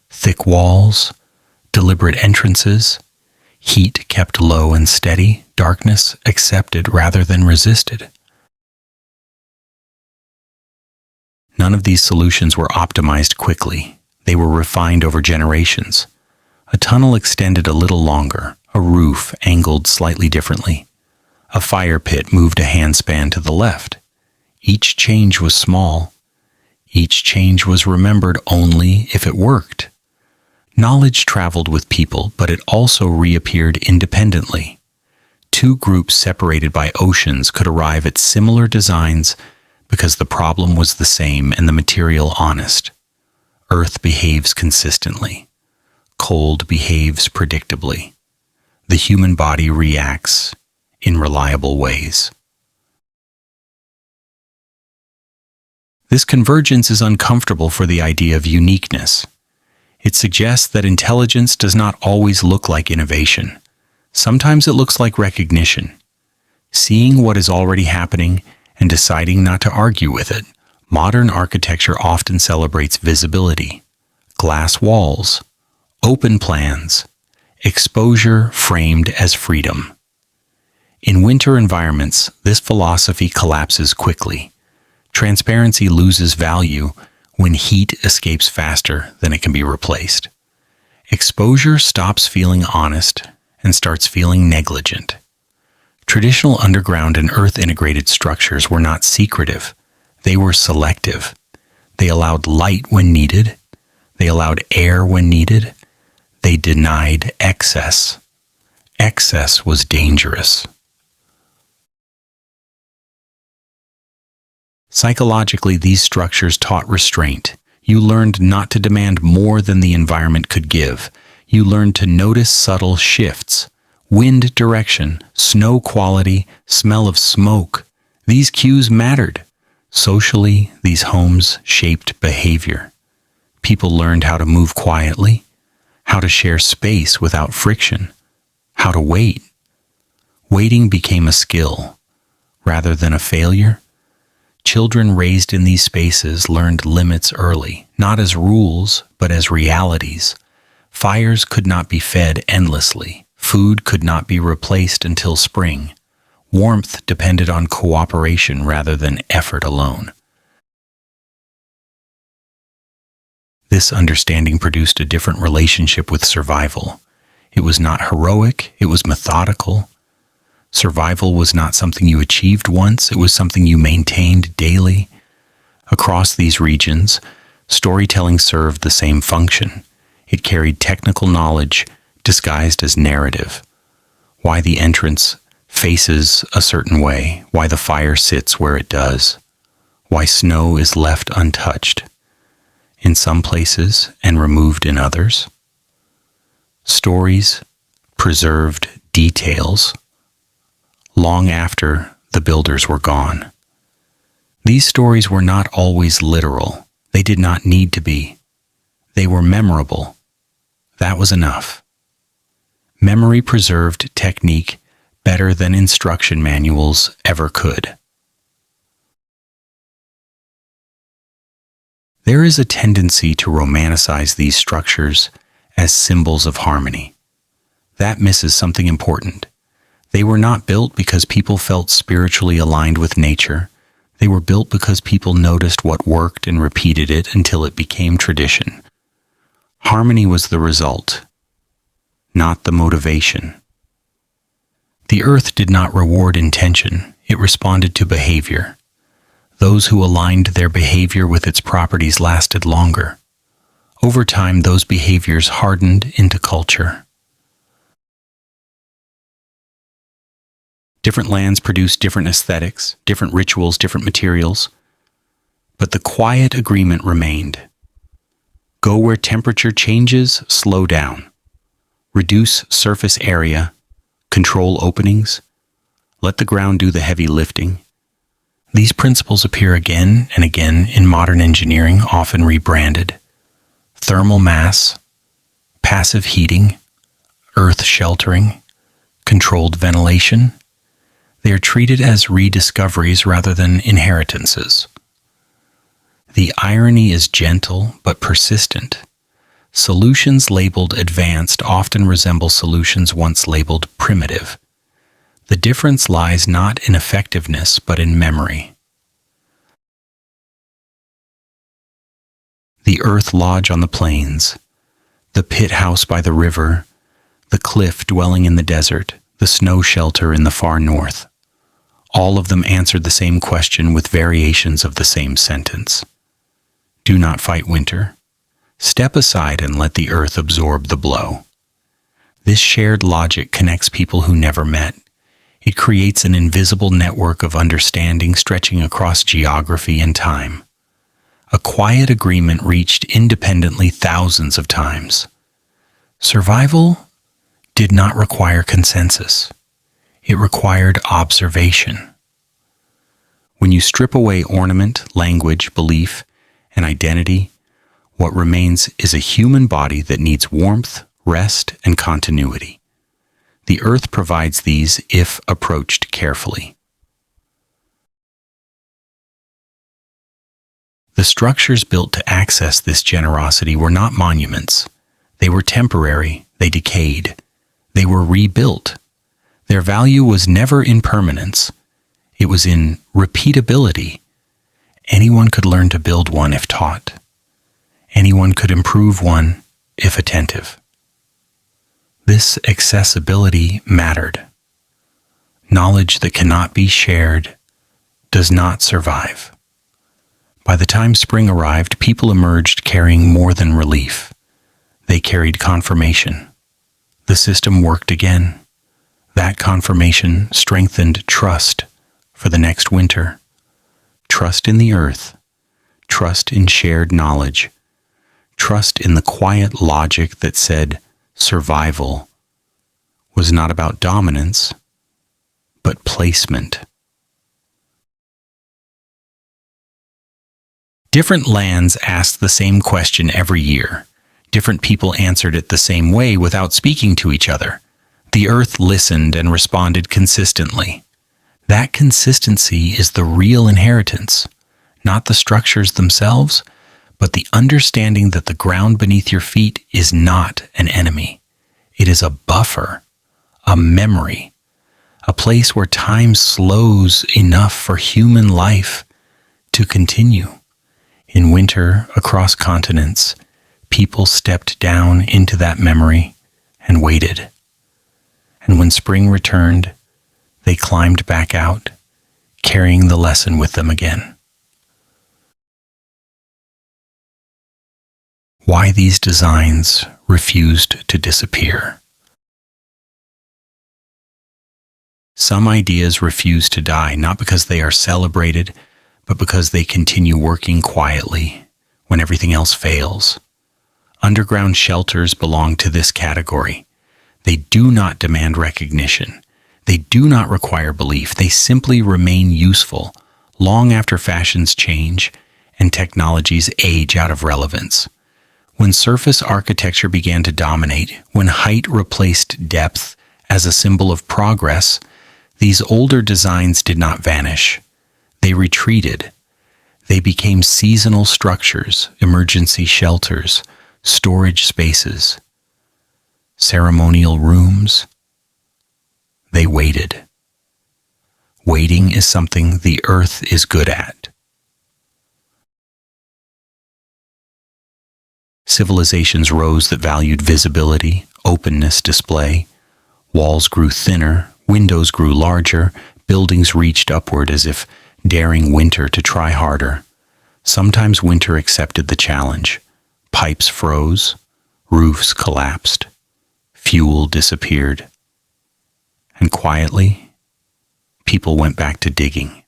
thick walls, deliberate entrances, heat kept low and steady, darkness accepted rather than resisted. None of these solutions were optimized quickly. They were refined over generations. A tunnel extended a little longer, a roof angled slightly differently. A fire pit moved a handspan to the left. Each change was small. Each change was remembered only if it worked. Knowledge traveled with people, but it also reappeared independently. Two groups separated by oceans could arrive at similar designs because the problem was the same and the material honest. Earth behaves consistently. Cold behaves predictably. The human body reacts in reliable ways. This convergence is uncomfortable for the idea of uniqueness. It suggests that intelligence does not always look like innovation. Sometimes it looks like recognition. Seeing what is already happening and deciding not to argue with it. Modern architecture often celebrates visibility, glass walls, open plans, exposure framed as freedom. In winter environments, this philosophy collapses quickly. Transparency loses value when heat escapes faster than it can be replaced. Exposure stops feeling honest and starts feeling negligent. Traditional underground and earth-integrated structures were not secretive. They were selective. They allowed light when needed. They allowed air when needed. They denied excess. Excess was dangerous. Psychologically, these structures taught restraint. You learned not to demand more than the environment could give. You learned to notice subtle shifts. Wind direction, snow quality, smell of smoke. These cues mattered. Socially, these homes shaped behavior. People learned how to move quietly, how to share space without friction, how to wait. Waiting became a skill rather than a failure. Children raised in these spaces learned limits early, not as rules, but as realities. Fires could not be fed endlessly. Food could not be replaced until spring. Warmth depended on cooperation rather than effort alone. This understanding produced a different relationship with survival. It was not heroic, it was methodical. Survival was not something you achieved once, it was something you maintained daily. Across these regions, storytelling served the same function. It carried technical knowledge disguised as narrative. Why the entrance faces a certain way, why the fire sits where it does, why snow is left untouched in some places and removed in others. Stories preserved details long after the builders were gone. These stories were not always literal. They did not need to be. They were memorable. That was enough. Memory preserved technique better than instruction manuals ever could. There is a tendency to romanticize these structures as symbols of harmony. That misses something important. They were not built because people felt spiritually aligned with nature. They were built because people noticed what worked and repeated it until it became tradition. Harmony was the result, not the motivation. The earth did not reward intention, it responded to behavior. Those who aligned their behavior with its properties lasted longer. Over time, those behaviors hardened into culture. Different lands produced different aesthetics, different rituals, different materials, but the quiet agreement remained. Go where temperature changes, slow down. Reduce surface area, control openings, let the ground do the heavy lifting. These principles appear again and again in modern engineering, often rebranded. Thermal mass, passive heating, earth sheltering, controlled ventilation. They are treated as rediscoveries rather than inheritances. The irony is gentle but persistent. Solutions labeled advanced often resemble solutions once labeled primitive. The difference lies not in effectiveness but in memory. The earth lodge on the plains, the pit house by the river, the cliff dwelling in the desert, the snow shelter in the far north. All of them answered the same question with variations of the same sentence. Do not fight winter. Step aside and let the earth absorb the blow. This shared logic connects people who never met. It creates an invisible network of understanding stretching across geography and time. A quiet agreement reached independently thousands of times. Survival did not require consensus. It required observation. When you strip away ornament, language, belief, and identity, what remains is a human body that needs warmth, rest, and continuity. The earth provides these if approached carefully. The structures built to access this generosity were not monuments. They were temporary, they decayed. They were rebuilt. Their value was never in permanence. It was in repeatability. Anyone could learn to build one if taught. Anyone could improve one if attentive. This accessibility mattered. Knowledge that cannot be shared does not survive. By the time spring arrived, people emerged carrying more than relief. They carried confirmation. The system worked again. That confirmation strengthened trust for the next winter. Trust in the earth. Trust in shared knowledge. Trust in the quiet logic that said survival was not about dominance, but placement. Different lands asked the same question every year. Different people answered it the same way without speaking to each other. The earth listened and responded consistently. That consistency is the real inheritance, not the structures themselves, but the understanding that the ground beneath your feet is not an enemy. It is a buffer, a memory, a place where time slows enough for human life to continue. In winter, across continents, people stepped down into that memory and waited. And when spring returned, they climbed back out, carrying the lesson with them again. Why these designs refused to disappear. Some ideas refuse to die, not because they are celebrated, but because they continue working quietly when everything else fails. Underground shelters belong to this category. They do not demand recognition. They do not require belief. They simply remain useful long after fashions change and technologies age out of relevance. When surface architecture began to dominate, when height replaced depth as a symbol of progress, these older designs did not vanish. They retreated. They became seasonal structures, emergency shelters, storage spaces, ceremonial rooms. They waited. Waiting is something the earth is good at. Civilizations rose that valued visibility, openness, display. Walls grew thinner, windows grew larger, buildings reached upward as if daring winter to try harder. Sometimes winter accepted the challenge. Pipes froze, roofs collapsed, fuel disappeared. And quietly, people went back to digging.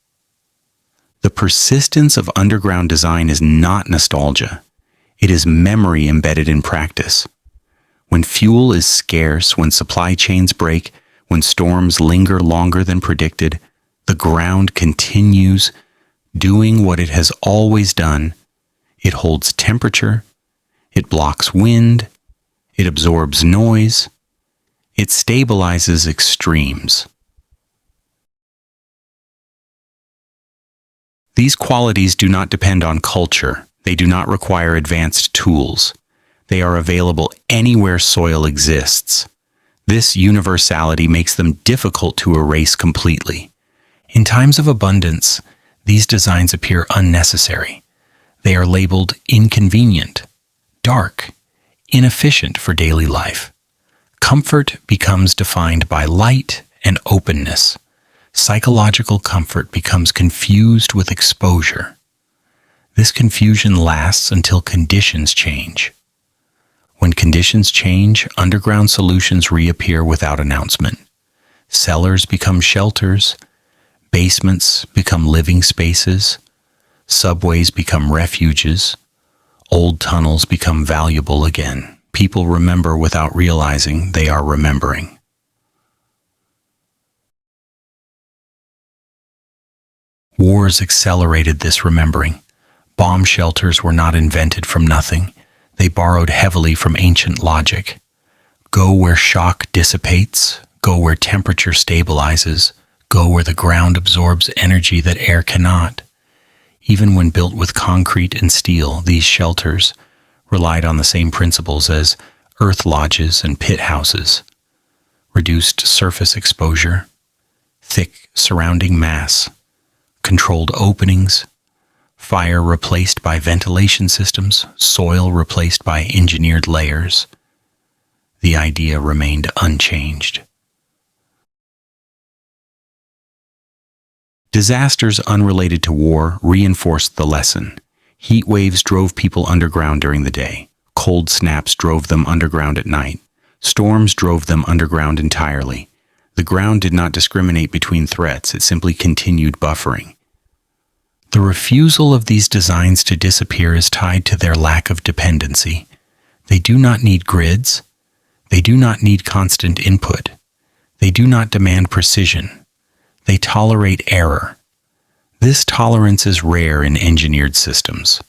The persistence of underground design is not nostalgia. It is memory embedded in practice. When fuel is scarce, when supply chains break, when storms linger longer than predicted, the ground continues doing what it has always done. It holds temperature, it blocks wind, it absorbs noise, it stabilizes extremes. These qualities do not depend on culture. They do not require advanced tools. They are available anywhere soil exists. This universality makes them difficult to erase completely. In times of abundance, these designs appear unnecessary. They are labeled inconvenient, dark, inefficient for daily life. Comfort becomes defined by light and openness. Psychological comfort becomes confused with exposure. This confusion lasts until conditions change. When conditions change, underground solutions reappear without announcement. Cellars become shelters, basements become living spaces, subways become refuges, old tunnels become valuable again. People remember without realizing they are remembering. Wars accelerated this remembering. Bomb shelters were not invented from nothing. They borrowed heavily from ancient logic. Go where shock dissipates, go where temperature stabilizes, go where the ground absorbs energy that air cannot. Even when built with concrete and steel, these shelters relied on the same principles as earth lodges and pit houses. Reduced surface exposure, thick surrounding mass, controlled openings, fire replaced by ventilation systems, soil replaced by engineered layers. The idea remained unchanged. Disasters unrelated to war reinforced the lesson. Heat waves drove people underground during the day. Cold snaps drove them underground at night. Storms drove them underground entirely. The ground did not discriminate between threats, it simply continued buffering. The refusal of these designs to disappear is tied to their lack of dependency. They do not need grids. They do not need constant input. They do not demand precision. They tolerate error. This tolerance is rare in engineered systems.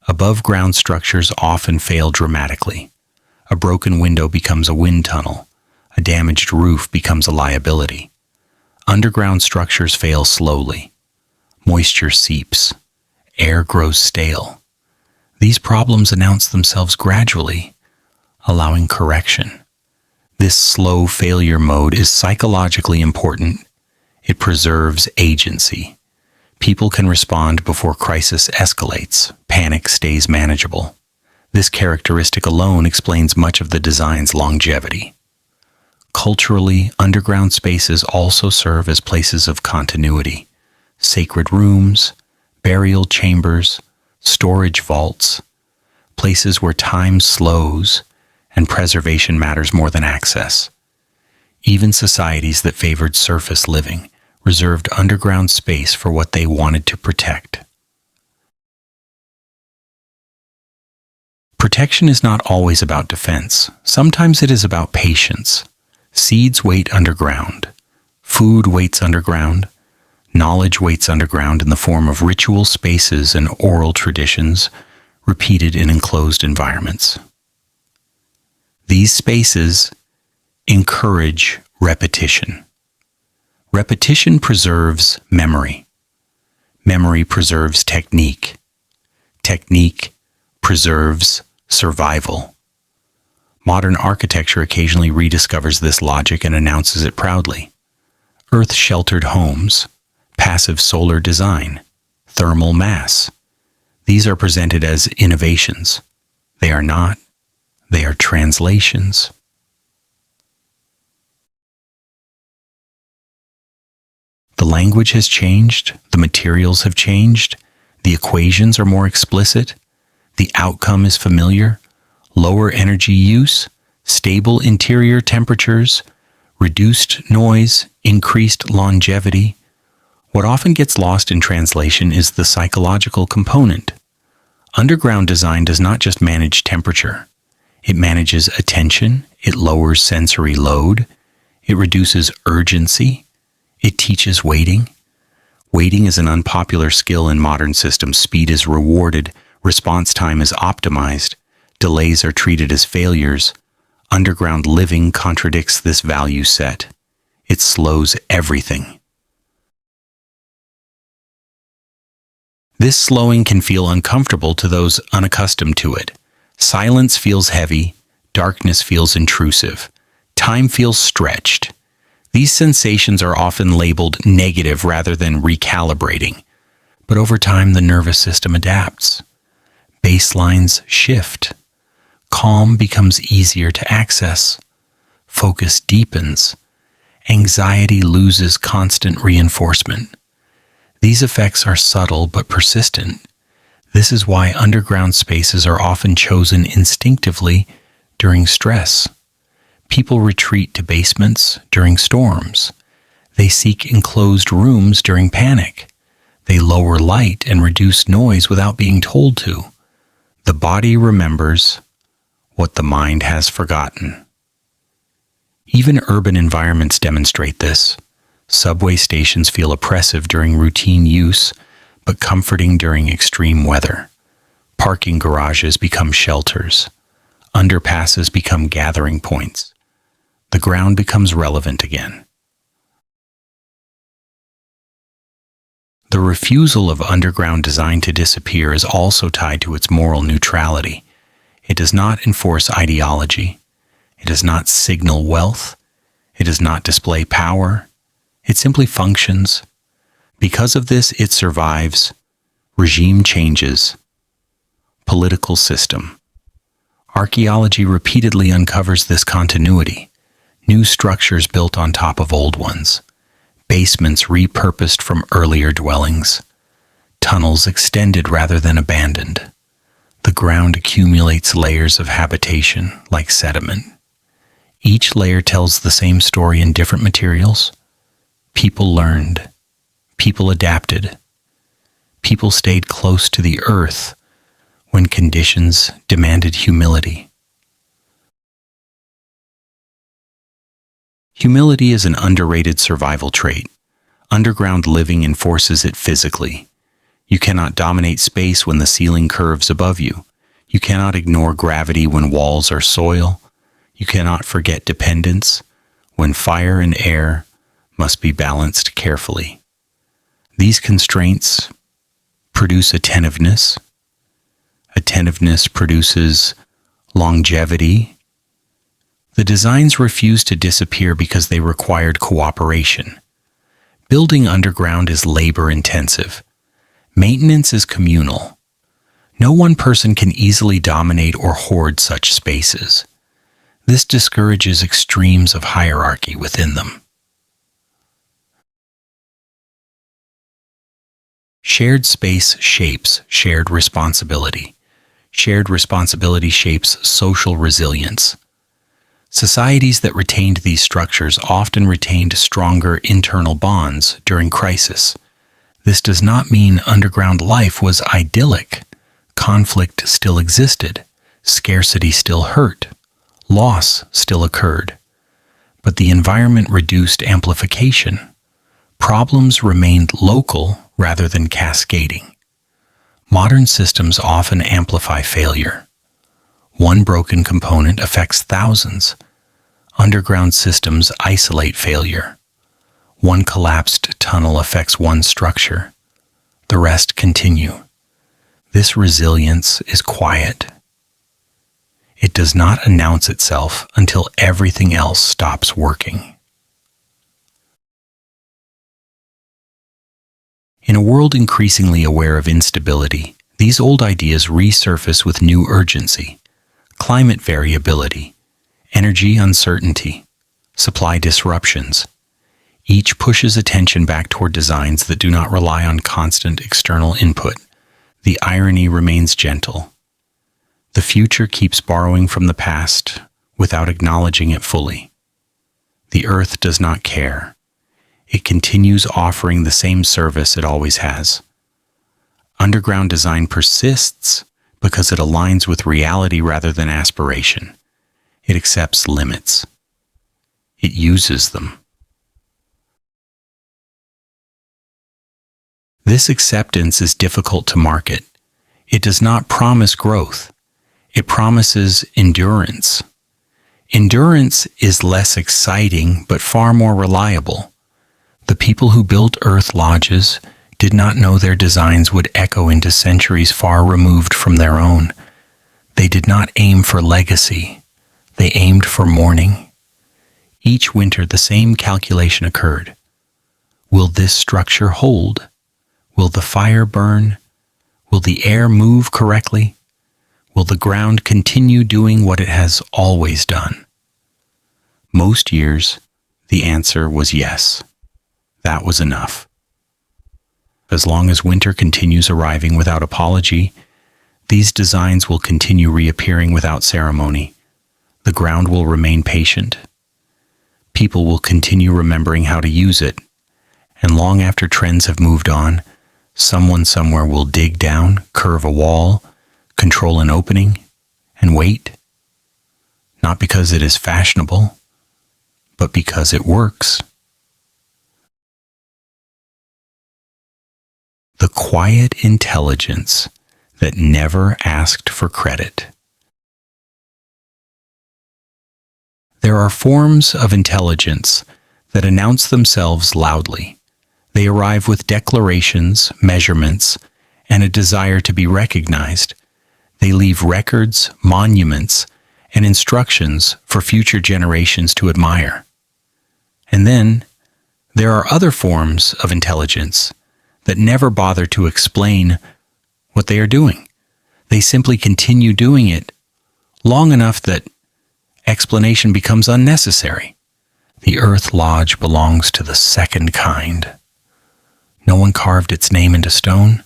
Above-ground structures often fail dramatically. A broken window becomes a wind tunnel. A damaged roof becomes a liability. Underground structures fail slowly. Moisture seeps. Air grows stale. These problems announce themselves gradually, allowing correction. This slow failure mode is psychologically important. It preserves agency. People can respond before crisis escalates. Panic stays manageable. This characteristic alone explains much of the design's longevity. Culturally, underground spaces also serve as places of continuity. Sacred rooms, burial chambers, storage vaults, places where time slows and preservation matters more than access. Even societies that favored surface living reserved underground space for what they wanted to protect. Protection is not always about defense. Sometimes it is about patience. Seeds wait underground. Food waits underground. Knowledge waits underground in the form of ritual spaces and oral traditions repeated in enclosed environments. These spaces encourage repetition. Repetition preserves memory. Memory preserves technique. Technique preserves survival. Modern architecture occasionally rediscovers this logic and announces it proudly. Earth-sheltered homes, passive solar design, thermal mass. These are presented as innovations. They are not. They are translations. The language has changed, the materials have changed, the equations are more explicit, the outcome is familiar, lower energy use, stable interior temperatures, reduced noise, increased longevity. What often gets lost in translation is the psychological component. Underground design does not just manage temperature. It manages attention, it lowers sensory load, it reduces urgency, it teaches waiting. Waiting is an unpopular skill in modern systems. Speed is rewarded, response time is optimized, delays are treated as failures. Underground living contradicts this value set. It slows everything. This slowing can feel uncomfortable to those unaccustomed to it. Silence feels heavy, darkness feels intrusive, time feels stretched. These sensations are often labeled negative rather than recalibrating. But over time, the nervous system adapts. Baselines shift. Calm becomes easier to access. Focus deepens. Anxiety loses constant reinforcement. These effects are subtle but persistent. This is why underground spaces are often chosen instinctively during stress. People retreat to basements during storms. They seek enclosed rooms during panic. They lower light and reduce noise without being told to. The body remembers what the mind has forgotten. Even urban environments demonstrate this. Subway stations feel oppressive during routine use, but comforting during extreme weather. Parking garages become shelters. Underpasses become gathering points. The ground becomes relevant again. The refusal of underground design to disappear is also tied to its moral neutrality. It does not enforce ideology. It does not signal wealth. It does not display power. It simply functions. Because of this, it survives. Regime changes. Political system. Archaeology repeatedly uncovers this continuity. New structures built on top of old ones. Basements repurposed from earlier dwellings. Tunnels extended rather than abandoned. The ground accumulates layers of habitation like sediment. Each layer tells the same story in different materials. People learned. People adapted. People stayed close to the earth when conditions demanded humility. Humility is an underrated survival trait. Underground living enforces it physically. You cannot dominate space when the ceiling curves above you. You cannot ignore gravity when walls are soil. You cannot forget dependence when fire and air must be balanced carefully. These constraints produce attentiveness. Attentiveness produces longevity. The designs refused to disappear because they required cooperation. Building underground is labor-intensive. Maintenance is communal. No one person can easily dominate or hoard such spaces. This discourages extremes of hierarchy within them. Shared space shapes shared responsibility. Shared responsibility shapes social resilience. Societies that retained these structures often retained stronger internal bonds during crisis. This does not mean underground life was idyllic. Conflict still existed. Scarcity still hurt, loss still occurred, but the environment reduced amplification. Problems remained local rather than cascading. Modern systems often amplify failure. One broken component affects thousands. Underground systems isolate failure. One collapsed tunnel affects one structure. The rest continue. This resilience is quiet. It does not announce itself until everything else stops working. In a world increasingly aware of instability, these old ideas resurface with new urgency. Climate variability, energy uncertainty, supply disruptions. Each pushes attention back toward designs that do not rely on constant external input. The irony remains gentle. The future keeps borrowing from the past without acknowledging it fully. The earth does not care. It continues offering the same service it always has. Underground design persists because it aligns with reality rather than aspiration. It accepts limits. It uses them. This acceptance is difficult to market. It does not promise growth. It promises endurance. Endurance is less exciting, but far more reliable. The people who built Earth Lodges did not know their designs would echo into centuries far removed from their own. They did not aim for legacy. They aimed for mourning. Each winter, the same calculation occurred. Will this structure hold? Will the fire burn? Will the air move correctly? Will the ground continue doing what it has always done? Most years, the answer was yes. That was enough. As long as winter continues arriving without apology, these designs will continue reappearing without ceremony. The ground will remain patient. People will continue remembering how to use it, and long after trends have moved on, someone somewhere will dig down, curve a wall, control an opening, and wait. Not because it is fashionable, but because it works. The quiet intelligence that never asked for credit. There are forms of intelligence that announce themselves loudly. They arrive with declarations, measurements, and a desire to be recognized. They leave records, monuments, and instructions for future generations to admire. And then, there are other forms of intelligence that never bother to explain what they are doing. They simply continue doing it long enough that explanation becomes unnecessary. The Earth Lodge belongs to the second kind. No one carved its name into stone.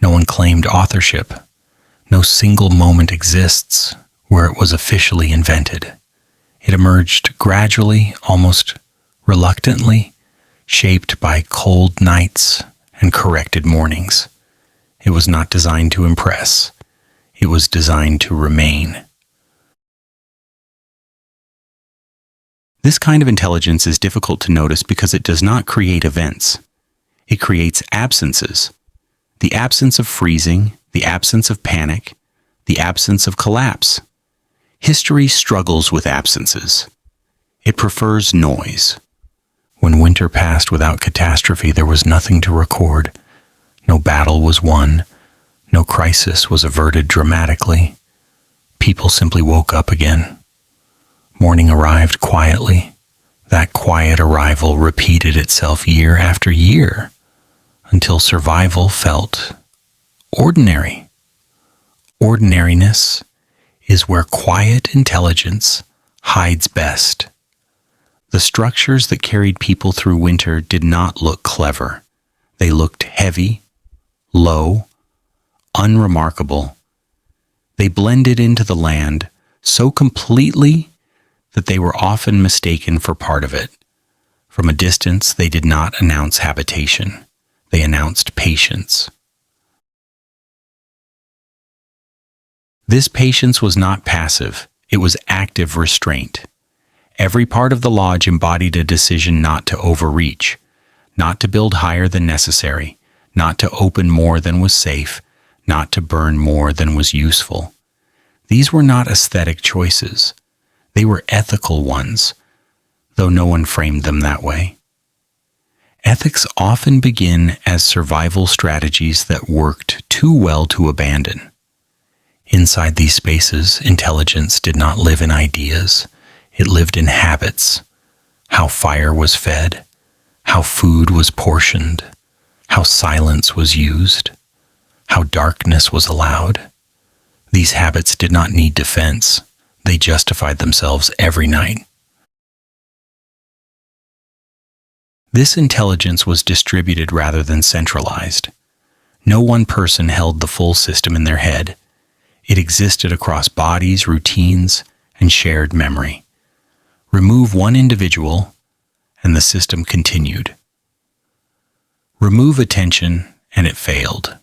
No one claimed authorship. No single moment exists where it was officially invented. It emerged gradually, almost reluctantly, shaped by cold nights and corrected mornings. It was not designed to impress. It was designed to remain. This kind of intelligence is difficult to notice because it does not create events. It creates absences. The absence of freezing, the absence of panic, the absence of collapse. History struggles with absences. It prefers noise. When winter passed without catastrophe, there was nothing to record. No battle was won. No crisis was averted dramatically. People simply woke up again. Morning arrived quietly. That quiet arrival repeated itself year after year until survival felt ordinary. Ordinariness is where quiet intelligence hides best. The structures that carried people through winter did not look clever. They looked heavy, low, unremarkable. They blended into the land so completely that they were often mistaken for part of it. From a distance, they did not announce habitation. They announced patience. This patience was not passive, it was active restraint. Every part of the lodge embodied a decision not to overreach, not to build higher than necessary, not to open more than was safe, not to burn more than was useful. These were not aesthetic choices. They were ethical ones, though no one framed them that way. Ethics often begin as survival strategies that worked too well to abandon. Inside these spaces, intelligence did not live in ideas. It lived in habits. How fire was fed, how food was portioned, how silence was used, how darkness was allowed. These habits did not need defense. They justified themselves every night. This intelligence was distributed rather than centralized. No one person held the full system in their head. It existed across bodies, routines, and shared memory. Remove one individual, and the system continued. Remove attention, and it failed.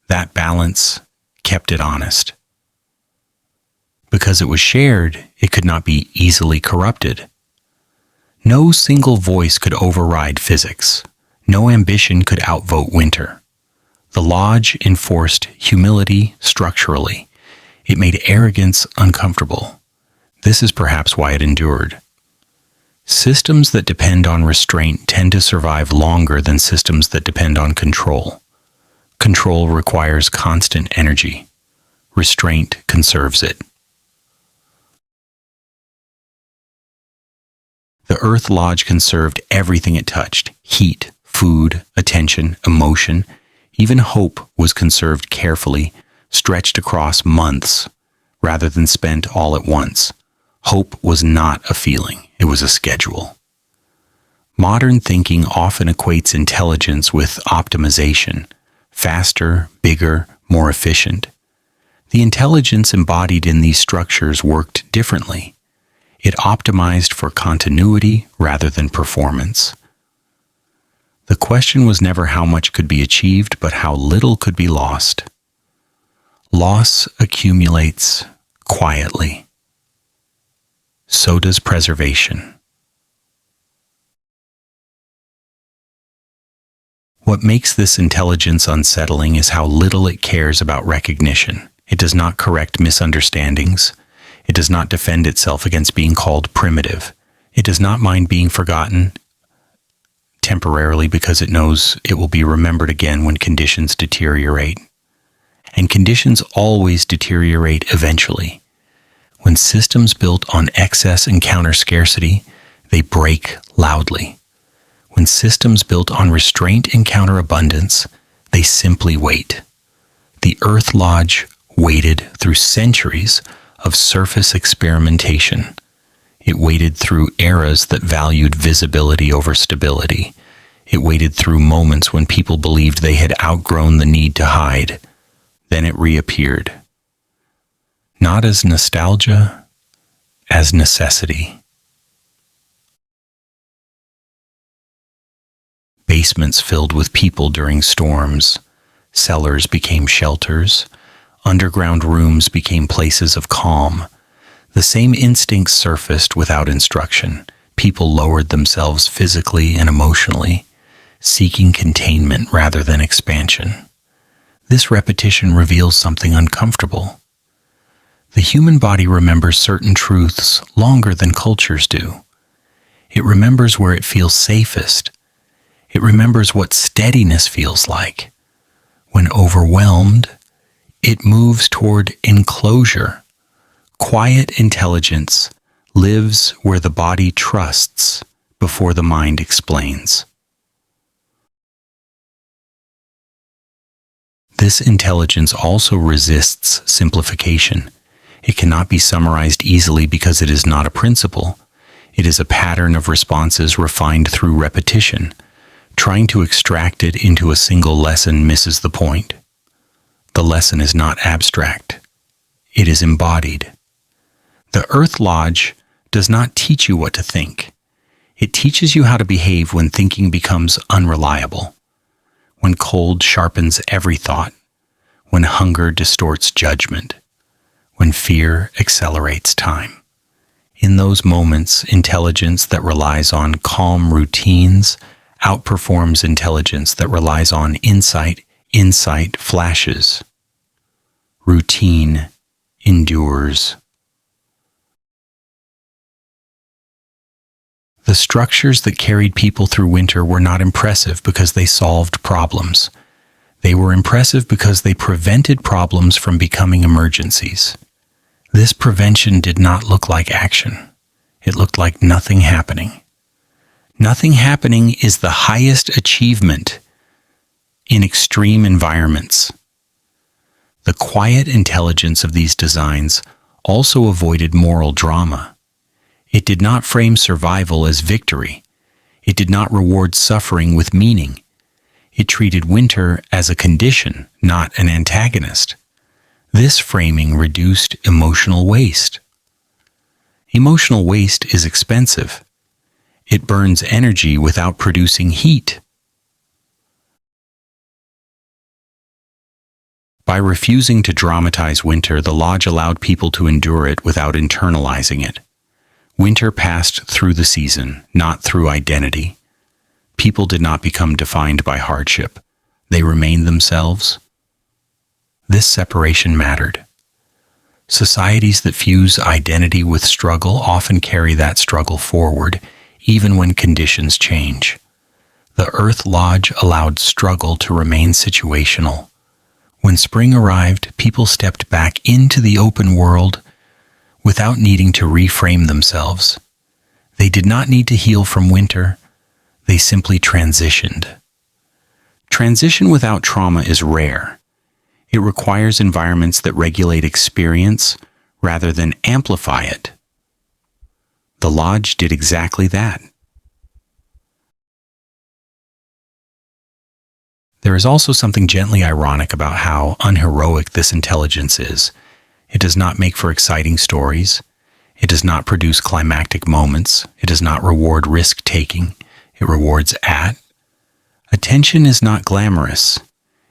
That balance kept it honest. Because it was shared, it could not be easily corrupted. No single voice could override physics. No ambition could outvote winter. The lodge enforced humility structurally. It made arrogance uncomfortable. This is perhaps why it endured. Systems that depend on restraint tend to survive longer than systems that depend on control. Control requires constant energy. Restraint conserves it. The Earth Lodge conserved everything it touched: heat, food, attention, emotion. Even hope was conserved carefully, stretched across months, rather than spent all at once. Hope was not a feeling, it was a schedule. Modern thinking often equates intelligence with optimization: faster, bigger, more efficient. The intelligence embodied in these structures worked differently. It optimized for continuity rather than performance. The question was never how much could be achieved, but how little could be lost. Loss accumulates quietly. So does preservation. What makes this intelligence unsettling is how little it cares about recognition. It does not correct misunderstandings. It does not defend itself against being called primitive. It does not mind being forgotten temporarily because it knows it will be remembered again when conditions deteriorate. And conditions always deteriorate eventually. When systems built on excess encounter scarcity, they break loudly. When systems built on restraint encounter abundance, they simply wait. The Earth Lodge waited through centuries of surface experimentation. It waited through eras that valued visibility over stability. It waited through moments when people believed they had outgrown the need to hide. Then it reappeared. Not as nostalgia, as necessity. Basements filled with people during storms. Cellars became shelters. Underground rooms became places of calm. The same instincts surfaced without instruction. People lowered themselves physically and emotionally, seeking containment rather than expansion. This repetition reveals something uncomfortable. The human body remembers certain truths longer than cultures do. It remembers where it feels safest. It remembers what steadiness feels like. When overwhelmed, it moves toward enclosure. Quiet intelligence lives where the body trusts before the mind explains. This intelligence also resists simplification. It cannot be summarized easily because it is not a principle. It is a pattern of responses refined through repetition. Trying to extract it into a single lesson misses the point. The lesson is not abstract. It is embodied. The Earth Lodge does not teach you what to think. It teaches you how to behave when thinking becomes unreliable, when cold sharpens every thought, when hunger distorts judgment, when fear accelerates time. In those moments, intelligence that relies on calm routines outperforms intelligence that relies on insight flashes. Routine endures. The structures that carried people through winter were not impressive because they solved problems. They were impressive because they prevented problems from becoming emergencies. This prevention did not look like action. It looked like nothing happening. Nothing happening is the highest achievement in extreme environments. The quiet intelligence of these designs also avoided moral drama. It did not frame survival as victory. It did not reward suffering with meaning. It treated winter as a condition, not an antagonist. This framing reduced emotional waste. Emotional waste is expensive. It burns energy without producing heat. By refusing to dramatize winter, the Lodge allowed people to endure it without internalizing it. Winter passed through the season, not through identity. People did not become defined by hardship. They remained themselves. This separation mattered. Societies that fuse identity with struggle often carry that struggle forward, even when conditions change. The Earth Lodge allowed struggle to remain situational. When spring arrived, people stepped back into the open world without needing to reframe themselves. They did not need to heal from winter. They simply transitioned. Transition without trauma is rare. It requires environments that regulate experience rather than amplify it. The Lodge did exactly that. There is also something gently ironic about how unheroic this intelligence is. It does not make for exciting stories. It does not produce climactic moments. It does not reward risk-taking. It rewards attention is not glamorous.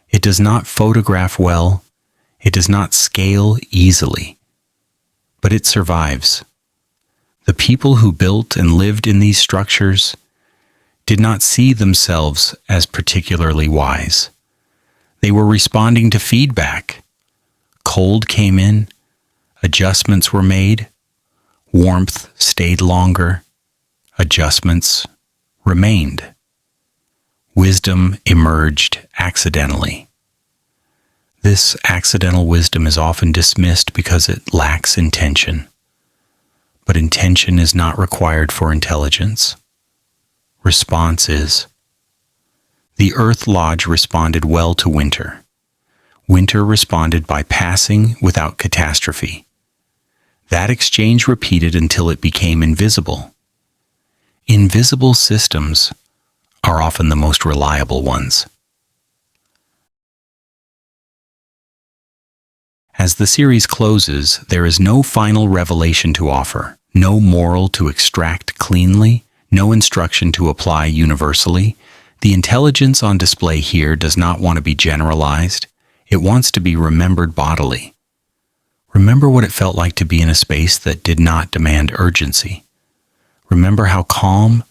It does not photograph well. It does not scale easily. But it survives. The people who built and lived in these structures did not see themselves as particularly wise. They were responding to feedback. Cold came in, adjustments were made, warmth stayed longer, adjustments remained. Wisdom emerged accidentally. This accidental wisdom is often dismissed because it lacks intention. But intention is not required for intelligence. Response is. The Earth Lodge responded well to winter. Winter responded by passing without catastrophe. That exchange repeated until it became invisible. Invisible systems are often the most reliable ones. As the series closes, there is no final revelation to offer, no moral to extract cleanly, no instruction to apply universally. The intelligence on display here does not want to be generalized. It wants to be remembered bodily. Remember what it felt like to be in a space that did not demand urgency. Remember how calm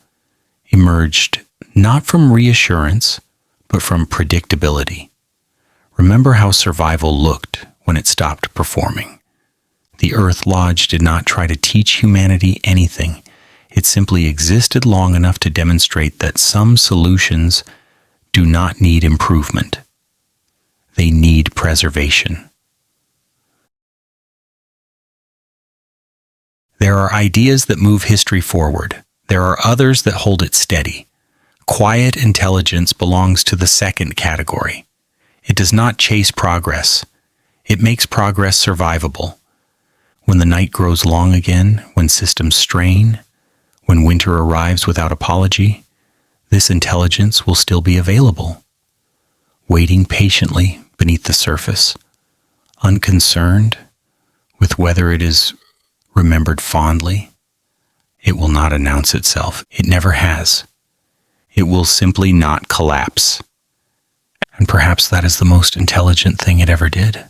emerged not from reassurance, but from predictability. Remember how survival looked when it stopped performing. The Earth Lodge did not try to teach humanity anything. It simply existed long enough to demonstrate that some solutions do not need improvement. They need preservation. There are ideas that move history forward. There are others that hold it steady. Quiet intelligence belongs to the second category. It does not chase progress. It makes progress survivable. When the night grows long again, when systems strain, when winter arrives without apology, this intelligence will still be available, waiting patiently beneath the surface, unconcerned with whether it is remembered fondly. It will not announce itself. It never has. It will simply not collapse. And perhaps that is the most intelligent thing it ever did.